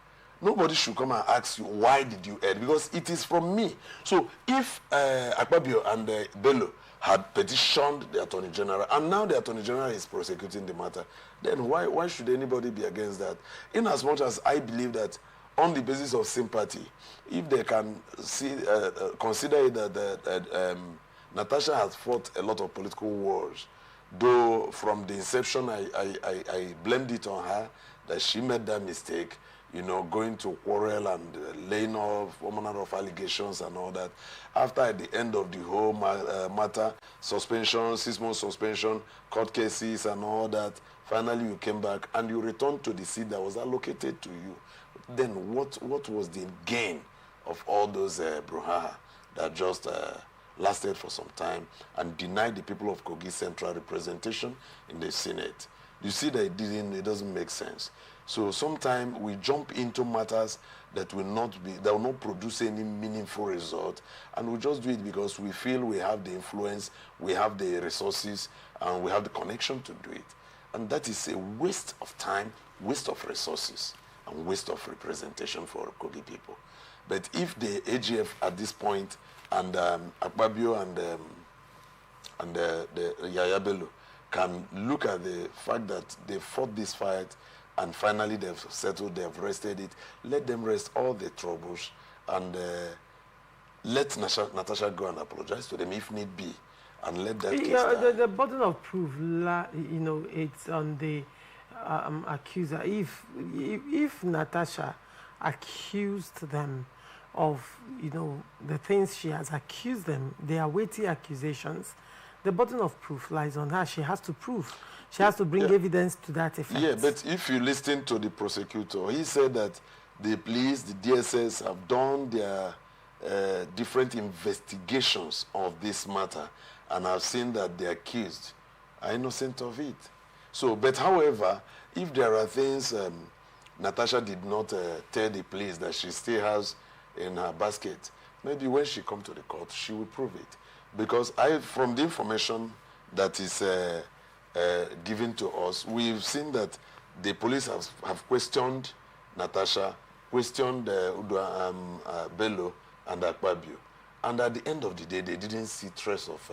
Nobody should come and ask you, why did you air it? Because it is from me. So if Akpabio and Bello had petitioned the Attorney General, and now the Attorney General is prosecuting the matter, then why should anybody be against that? In as much as I believe that on the basis of sympathy, if they can consider that Natasha has fought a lot of political wars, though from the inception I blamed it on her, that she made that mistake, you know, going to quarrel and laying off all manner of allegations and all that. After at the end of the whole matter, suspension, 6-month suspension, court cases and all that, finally you came back and you returned to the seat that was allocated to you. Then what was the gain of all those brouhaha that just lasted for some time and denied the people of Kogi Central representation in the Senate? You see that it doesn't make sense. So sometimes we jump into matters that will not produce any meaningful result, and we just do it because we feel we have the influence, we have the resources, and we have the connection to do it. And that is a waste of time, waste of resources, and waste of representation for Kogi people. But if the AGF at this point and Akpabio and the Yaya Bello can look at the fact that they fought this fight and finally they've settled, they've rested it, let them rest all the troubles and let Natasha go and apologize to them if need be, and let that case the burden of proof, it's on the accuser. If Natasha accused them of, the things she has accused them, they are weighty accusations, the burden of proof lies on her. She has to prove. She has to bring evidence to that effect. Yeah, but if you listen to the prosecutor, he said that the police, the DSS have done their different investigations of this matter and have seen that the accused are innocent of it. So, but however, if there are things Natasha did not tell the police that she still has in her basket, maybe when she comes to the court, she will prove it. Because from the information that is given to us, we've seen that the police have questioned Natasha, questioned Bello and Akpabio. And at the end of the day, they didn't see trace of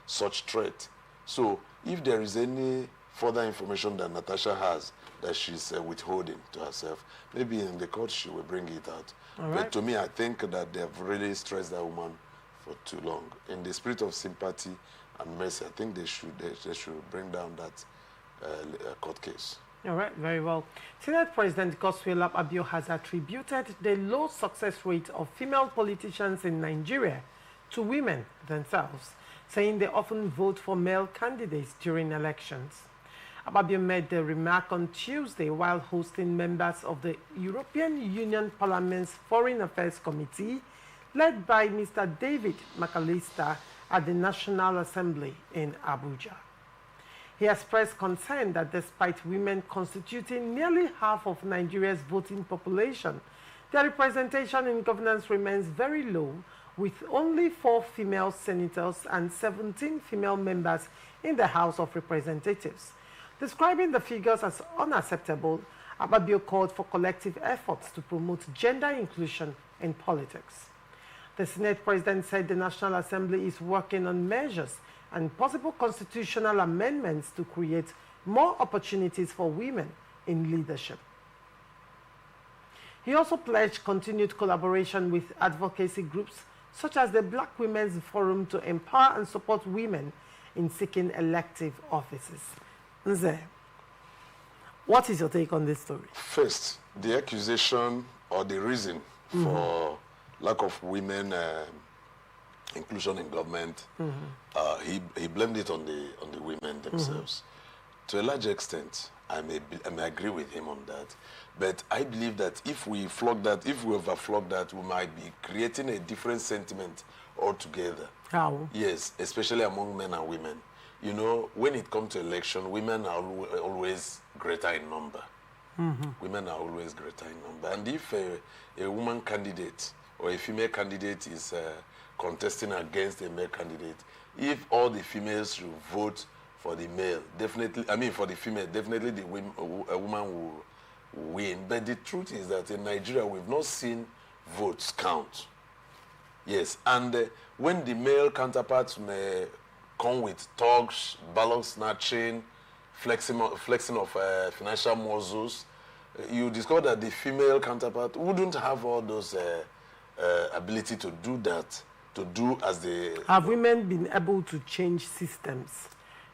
such threat. So if there is any further information that Natasha has that she's withholding to herself, maybe in the court she will bring it out. But to me, I think that they have really stressed that woman for too long. In the spirit of sympathy and mercy, I think they should bring down that court case. All right, very well. Senate President Godswill Akpabio has attributed the low success rate of female politicians in Nigeria to women themselves, saying they often vote for male candidates during elections. Akpabio made the remark on Tuesday while hosting members of the European Union Parliament's Foreign Affairs Committee, led by Mr. David McAllister at the National Assembly in Abuja. He expressed concern that despite women constituting nearly half of Nigeria's voting population, their representation in governance remains very low, with only 4 female senators and 17 female members in the House of Representatives. Describing the figures as unacceptable, Akpabio called for collective efforts to promote gender inclusion in politics. The Senate President said the National Assembly is working on measures and possible constitutional amendments to create more opportunities for women in leadership. He also pledged continued collaboration with advocacy groups such as the Black Women's Forum to empower and support women in seeking elective offices. Nze, what is your take on this story? First, the accusation or the reason for lack of women inclusion in government, he blamed it on the women themselves. To a large extent, I may agree with him on that. But I believe that if we overflog that, we might be creating a different sentiment altogether. How? Yes, especially among men and women. You know, when it comes to election, women are always greater in number. Women are always greater in number. And if a woman candidate or a female candidate is contesting against a male candidate, if all the females should vote for the male, for the female, definitely a woman will win. But the truth is that in Nigeria, we've not seen votes count. Yes, and when the male counterparts may come with talks, ballot snatching, flexing of financial muscles, you discover that the female counterpart wouldn't have all those ability to do that, to do as they... Have women been able to change systems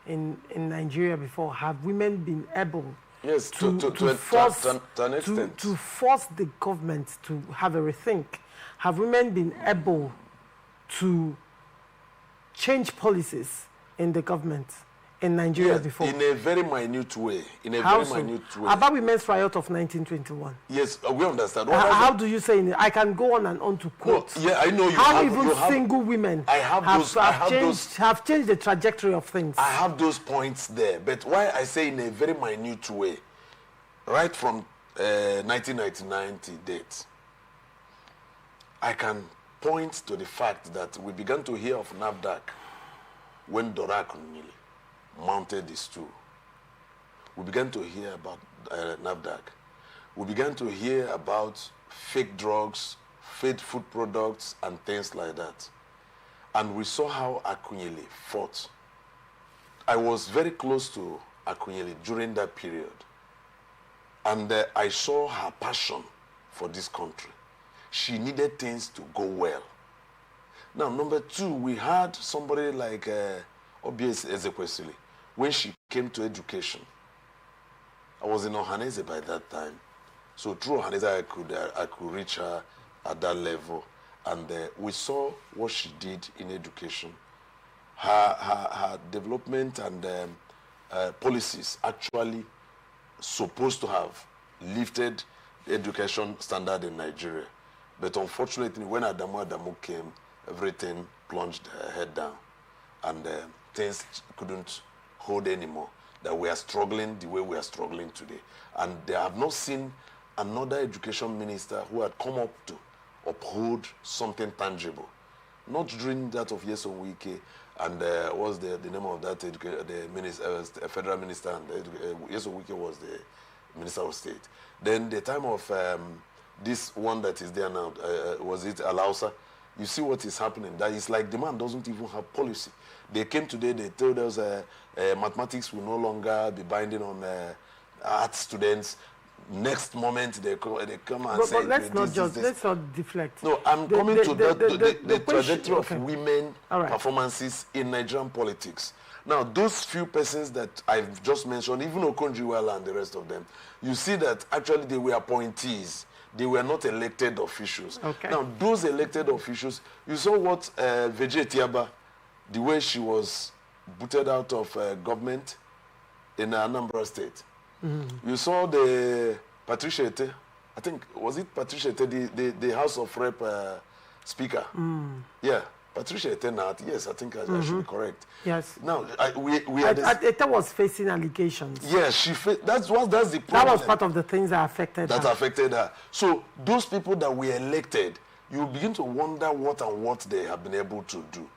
in Nigeria before? Have women been able yes, to an extent. To force the government to have a rethink? Have women been able to change policies in the government in Nigeria before? In a very minute way. About women's riot of 1921. Yes, we understand. How do you say it? I can go on and on to quote. No, yeah, I know you how have. Even single women have changed the trajectory of things. I have those points there. But why I say in a very minute way, right from 1999 to date, I can point to the fact that we began to hear of NAFDAC when Dora Akunyili mounted the stool. we began to hear about NAFDAC. We began to hear about fake drugs, fake food products, and things like that. And we saw how Akunyili fought. I was very close to Akunyili during that period. And I saw her passion for this country. She needed things to go well. Now, number two, we had somebody like Obies Ezekwesili. When she came to education, I was in Ohanese by that time. So through Ohanese, I could reach her at that level. And we saw what she did in education. Her development and policies actually supposed to have lifted the education standard in Nigeria. But unfortunately, when Adamu came, everything plunged head down. And things couldn't hold anymore. That we are struggling the way we are struggling today. And they have not seen another education minister who had come up to uphold something tangible. Not during that of Yeso Wike, and what's the name of that the minister, federal minister, and Yeso Wike was the Minister of State. Then the time of this one that is there now, was it Alausa? You see what is happening. That is like the man doesn't even have policy. They came today, they told us mathematics will no longer be binding on art students. Next moment they come and say, but let's not deflect. No, I'm coming to the trajectory of okay. women Right. performances in Nigerian politics. Now, those few persons that I've just mentioned, even Okonjo-Iweala and the rest of them, you see that actually they were appointees. They were not elected officials. Okay. Now, those elected officials, you saw what Vejie Tiaba, the way she was booted out of government in Anambra State. Mm-hmm. You saw the Patricia Ete, I think, was it Patricia Ete, the House of Rep speaker? Mm. Yeah, Patricia Ete now, yes, I think I should be correct. Yes. Now, we had Ete was facing allegations. Yes, that's the problem. That was part of the things that affected her. That affected her. So those people that were elected, you begin to wonder what they have been able to do.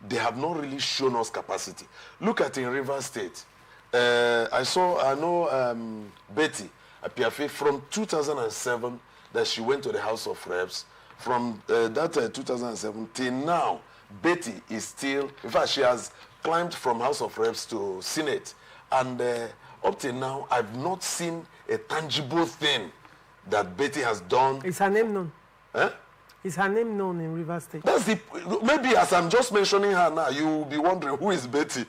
They have not really shown us capacity. Look at in Rivers State. I know Betty Apiafe from 2007 that she went to the House of Reps. From that 2007 till now, Betty is still, in fact, she has climbed from House of Reps to Senate. And up till now, I've not seen a tangible thing that Betty has done. Is her name known? Eh? Is her name known in Rivers State? That's the, maybe as I'm just mentioning her now, you will be wondering who is Betty.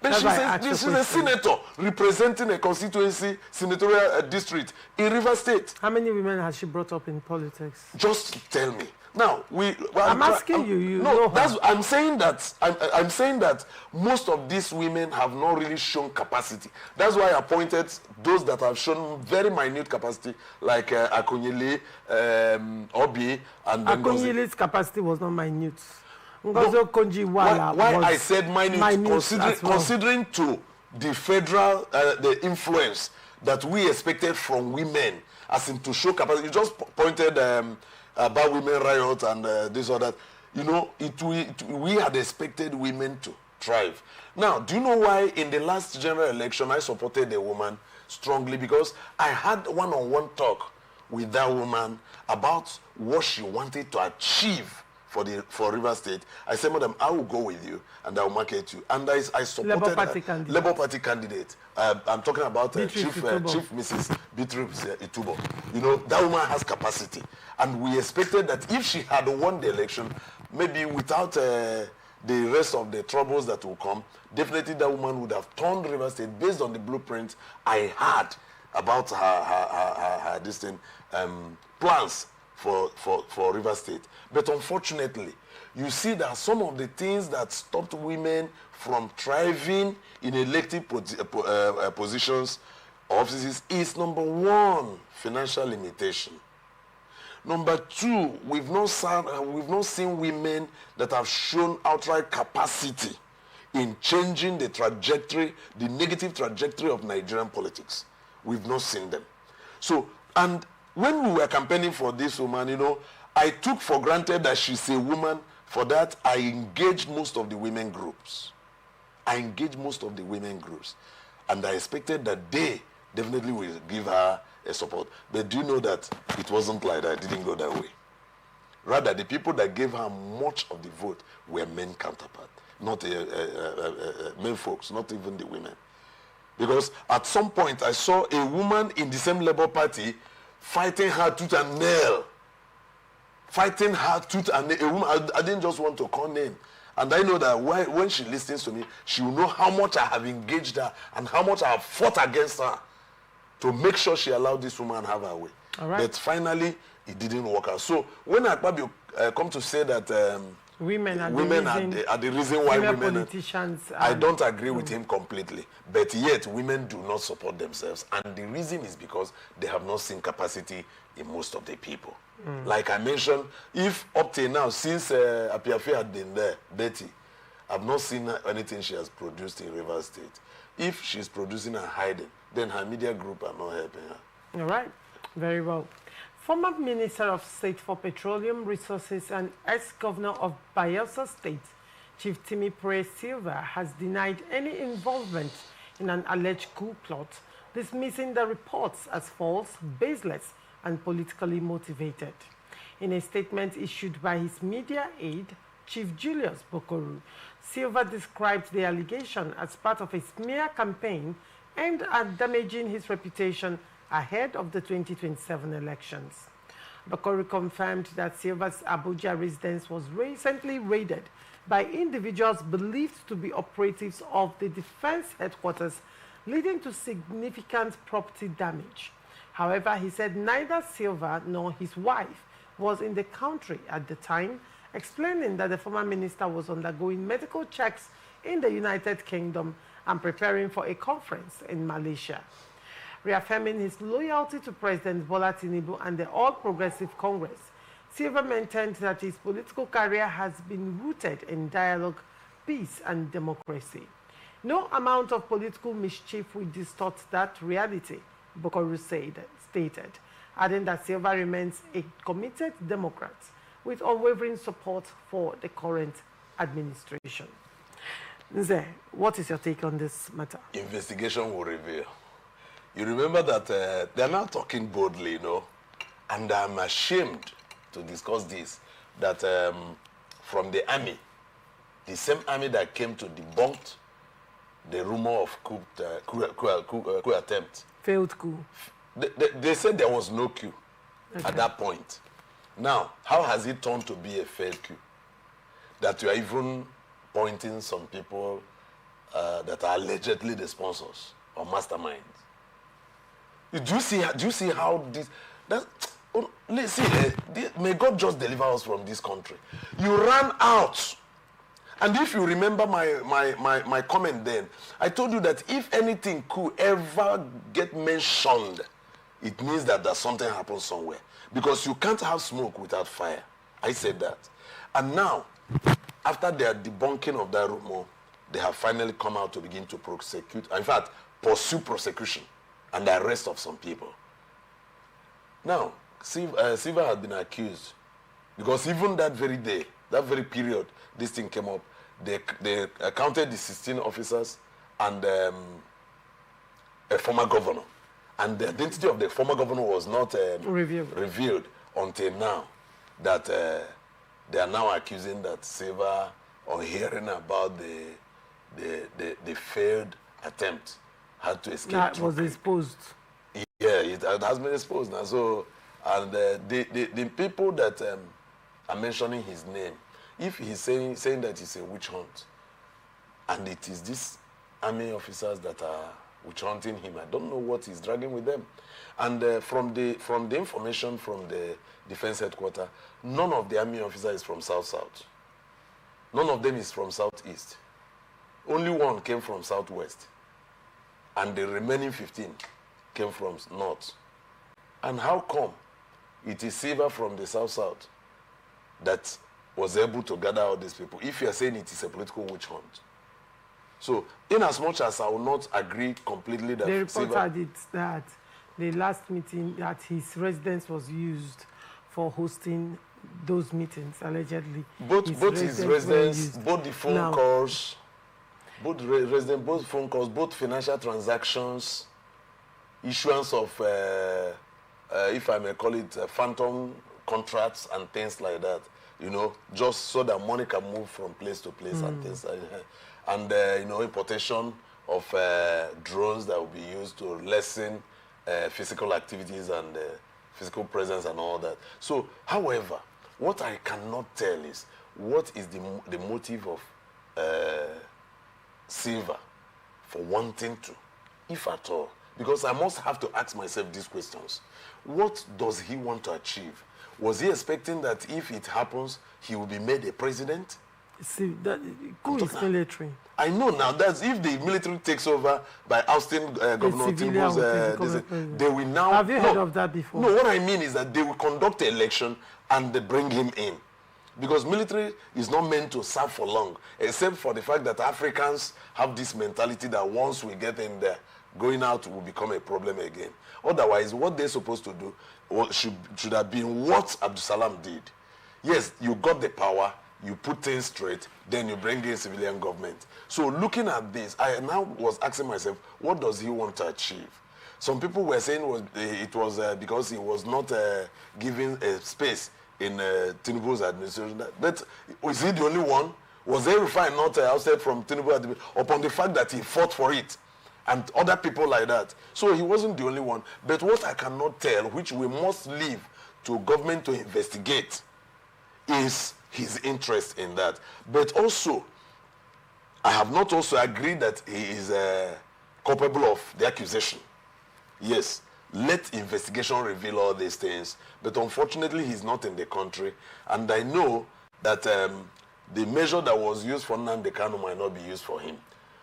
But she's a senator representing a constituency, senatorial district in Rivers State. How many women has she brought up in politics? Just tell me. Now I'm asking you. No, I'm saying that most of these women have not really shown capacity. That's why I appointed those that have shown very minute capacity, like Akunyili, Obi, and Akunyili's capacity was not minute. Ngozi Okonjo-Iweala why I said minute considering to the federal the influence that we expected from women, as in to show capacity. You just pointed about women riot and this or that. You know, we had expected women to thrive. Now, do you know why in the last general election I supported a woman strongly? Because I had one-on-one talk with that woman about what she wanted to achieve for Rivers State. I said, madam, I will go with you and I will market you. And I supported Labour Party candidate. I'm talking about Chief Mrs. Beatrice Itubo. You know, that woman has capacity. And we expected that if she had won the election, maybe without the rest of the troubles that will come, definitely that woman would have turned Rivers State based on the blueprint I had about her plans for Rivers State. But unfortunately, you see that some of the things that stopped women from thriving in elective positions or offices is, number one, financial limitation. Number two, we've not seen women that have shown outright capacity in changing the trajectory, the negative trajectory of Nigerian politics. We've not seen them. So, and when we were campaigning for this woman, you know, I took for granted that she's a woman. For that, I engaged most of the women groups. And I expected that they definitely will give her a support. But do you know that it wasn't like that? It didn't go that way. Rather, the people that gave her much of the vote were men counterpart, not men folks, not even the women. Because at some point, I saw a woman in the same Labour Party fighting her tooth and nail. Fighting her tooth and nail. A woman, I didn't just want to call name. And I know that when she listens to me, she will know how much I have engaged her and how much I have fought against her to make sure she allowed this woman have her way. All right. But finally, it didn't work out. So when Akpabio come to say that women are the reason why women politicians I don't agree with him completely. But yet, women do not support themselves. And the reason is because they have not seen capacity in most of the people. Like I mentioned, if up till now, since Apiafe had been there, Betty, I've not seen anything she has produced in Rivers State. If she's producing and hiding, then her media group are not helping her. All right. Very well. Former Minister of State for Petroleum Resources and ex-governor of Bayelsa State, Chief Timi Praise Silva, has denied any involvement in an alleged coup plot, dismissing the reports as false, baseless, and politically motivated. In a statement issued by his media aide, Chief Julius Bokoru, Silva described the allegation as part of a smear campaign aimed at damaging his reputation ahead of the 2027 elections. Bokoru confirmed that Silva's Abuja residence was recently raided by individuals believed to be operatives of the defense headquarters, leading to significant property damage. However, he said neither Silva nor his wife was in the country at the time, explaining that the former minister was undergoing medical checks in the United Kingdom and preparing for a conference in Malaysia. Reaffirming his loyalty to President Bola Tinubu and the All Progressive Congress, Silva maintained that his political career has been rooted in dialogue, peace, and democracy. No amount of political mischief will distort that reality, Bokoru stated, adding that Silva remains a committed Democrat with unwavering support for the current administration. Nze, what is your take on this matter? Investigation will reveal. You remember that they're now talking boldly, you know, and I'm ashamed to discuss this, that from the army, the same army that came to debunk the rumor of coup attempt. Failed coup. They said there was no coup at that point. Now, how has it turned to be a failed coup? That you are even pointing some people that are allegedly the sponsors or masterminds. Do you see how this? Let's see. May God just deliver us from this country. You ran out. And if you remember my comment then, I told you that if anything could ever get mentioned, it means that there's something happened somewhere. Because you can't have smoke without fire. I said that. And now, after their debunking of that rumor, they have finally come out to begin to prosecute, in fact, pursue prosecution and the arrest of some people. Now, Silva had been accused because even that very day, that very period, this thing came up. They counted the 16 officers and a former governor. And the identity of the former governor was not revealed until now, that they are now accusing that Silva, on hearing about the failed attempt, had to escape. That was exposed. Yeah, it has been exposed now. So, and the people that are mentioning his name, if he's saying that it's a witch hunt, and it is these army officers that are witch hunting him, I don't know what he's dragging with them. And from the information from the defense headquarters, none of the army officers is from South-South. None of them is from Southeast. Only one came from Southwest. And the remaining 15 came from North. And how come it is Silva from the South-South that was able to gather all these people, if you are saying it is a political witch hunt? So, in as much as I will not agree completely that the report Silva, had it that the last meeting, that his residence was used for hosting those meetings, allegedly. both his residence, both the phone calls, both resident, both phone calls, both financial transactions, issuance of, if I may call it, phantom contracts and things like that, you know, just so that money can move from place to place and things like that. And, you know, importation of drones that will be used to lessen physical activities and physical presence and all that. So, however, what I cannot tell is what is the motive of Silva for wanting to, if at all. Because I must have to ask myself these questions. What does he want to achieve? Was he expecting that if it happens, he will be made a president? See, that coup is military. I know now. That's if the military takes over by ousting Governor Tinubu's, they will now. Have you heard of that before? No, what I mean is that they will conduct an election and they bring him in, because military is not meant to serve for long, except for the fact that Africans have this mentality that once we get in there, going out will become a problem again. Otherwise, what they're supposed to do should have been what Abdusalam did. Yes, you got the power. You put things straight, then you bring in civilian government. So looking at this, I now was asking myself, what does he want to achieve? Some people were saying it was because he was not given a space in Tinubu's administration. But is he the only one? Was Erufai not ousted from Tinubu upon the fact that he fought for it? And other people like that. So he wasn't the only one. But what I cannot tell, which we must leave to government to investigate, is his interest in that. But also, I have not also agreed that he is culpable of the accusation. Yes, let investigation reveal all these things. But unfortunately, he's not in the country. And I know that the measure that was used for Nnamdi Kanu might not be used for him.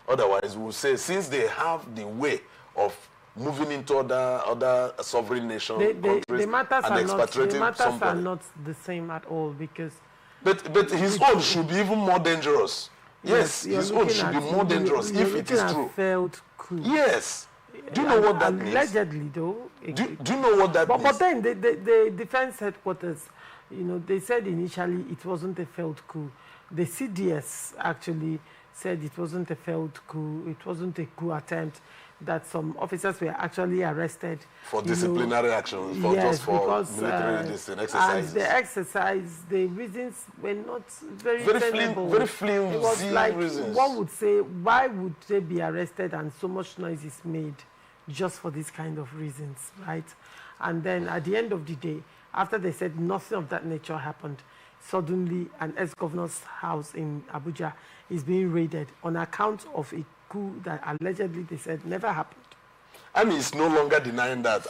Otherwise, we'll say, since they have the way of moving into other sovereign nations, countries, the matters and expatriating the matters somebody. are not the same at all, because... But his own should be even more dangerous. Yes, his own should be more dangerous if it is true. Failed coup. Yes. Do you know what that means? Allegedly, though. Do you know what that means? But then the defense headquarters, you know, they said initially it wasn't a failed coup. The CDS actually said it wasn't a failed coup. It wasn't a coup attempt. That some officers were actually arrested for disciplinary actions, for yes, just for because, military exercises. And the exercise, the reasons were not very tenable. Very it was like reasons. One would say, why would they be arrested and so much noise is made just for these kind of reasons, right? And then at the end of the day, after they said nothing of that nature happened, suddenly an ex-governor's house in Abuja is being raided on account of a coup that allegedly they said never happened. And he's no longer denying that.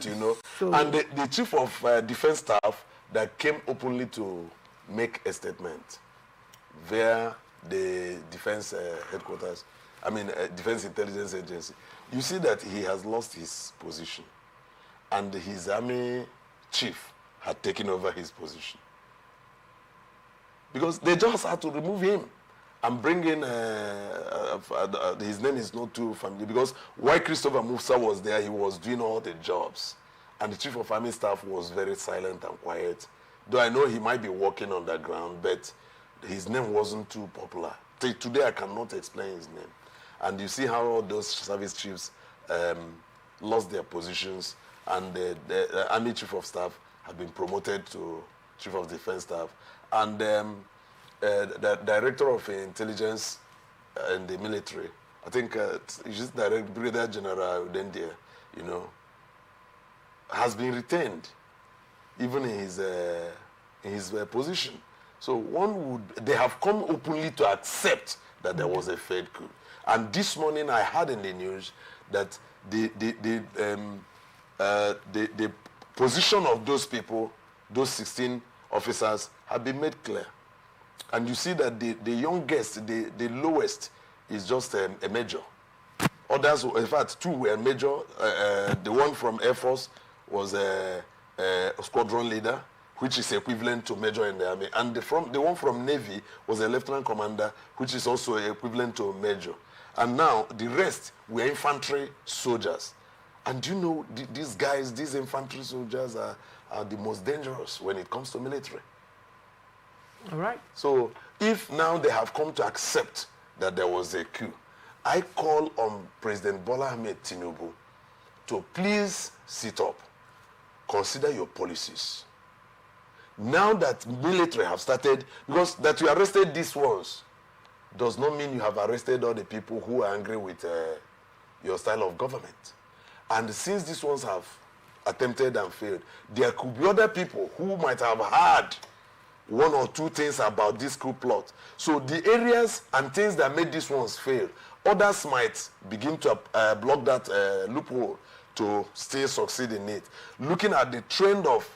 You know. And the chief of defense staff that came openly to make a statement via the defense headquarters, defense intelligence agency, you see that he has lost his position. And his army chief had taken over his position. Because they just had to remove him and bring in, his name is not too familiar, because while Christopher Musa was there, he was doing all the jobs. And the chief of army staff was very silent and quiet. Though I know he might be working on the ground, but his name wasn't too popular. Today I cannot explain his name. And you see how all those service chiefs lost their positions, and the army chief of staff have been promoted to chief of defense staff. And the director of intelligence in the military, I think it's just Brigadier General Udendia, you know, has been retained, even in his position. So they have come openly to accept that there was a failed coup. And this morning I heard in the news that the position of those people, those 16 officers, have been made clear. And you see that the youngest, the lowest, is just a major. Others, in fact, two were major. The one from Air Force was a squadron leader, which is equivalent to major in the army. And the one from Navy was a lieutenant commander, which is also equivalent to major. And now the rest were infantry soldiers. And you know, these guys, these infantry soldiers are the most dangerous when it comes to military. All right. So if now they have come to accept that there was a coup. I call on President Bola Ahmed Tinubu to please sit up, consider your policies. Now that military have started, because that you arrested these ones does not mean you have arrested all the people who are angry with your style of government. And since these ones have attempted and failed, there could be other people who might have heard one or two things about this coup plot. So the areas and things that made these ones fail, others might begin to block that loophole to still succeed in it. Looking at the trend of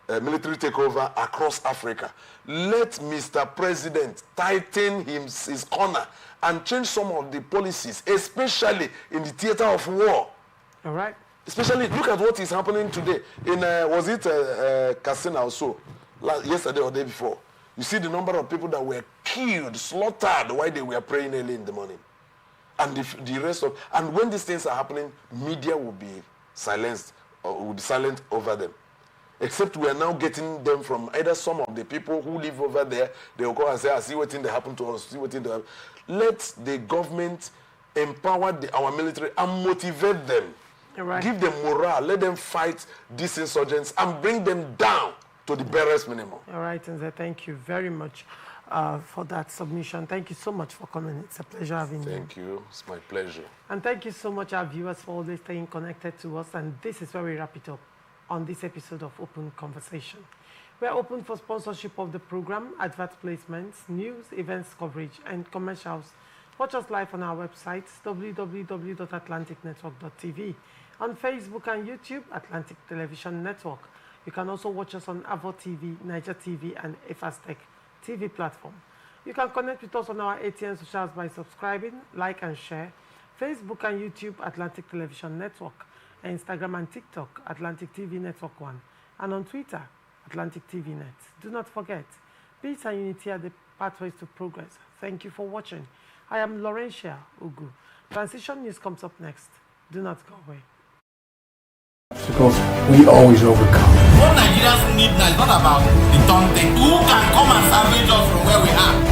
military takeover across Africa, let Mr. President tighten his corner and change some of the policies, especially in the theater of war. All right. Especially, look at what is happening today. In, was it Katsina or so? Yesterday or day before. You see the number of people that were killed, slaughtered while they were praying early in the morning. And the rest of, and when these things are happening, media will be silenced, or will be silent over them. Except we are now getting them from either some of the people who live over there, they will go and say, see what thing they happen to us, see what thing they happen. Let the government empower our military and motivate them. Right. Give them morale, let them fight these insurgents and bring them down to the barest minimum. All right, Nze, thank you very much for that submission. Thank you so much for coming. It's a pleasure having you. Thank you. It's my pleasure. And thank you so much, our viewers, for always staying connected to us. And this is where we wrap it up on this episode of Open Conversation. We are open for sponsorship of the program, advert placements, news, events coverage, and commercials. Watch us live on our website, www.atlanticnetwork.tv, on Facebook and YouTube, Atlantic Television Network. You can also watch us on Avo TV, Niger TV, and Efastech TV platform. You can connect with us on our ATN socials by subscribing, like, and share. Facebook and YouTube, Atlantic Television Network. Instagram and TikTok, Atlantic TV Network 1. And on Twitter, Atlantic TV Net. Do not forget, peace and unity are the pathways to progress. Thank you for watching. I am Laurentia Ugu. Transition News comes up next. Do not go away. Obstacles we always overcome. What Nigerians need now is not about the turn thing. Who can come and salvage us from where we are?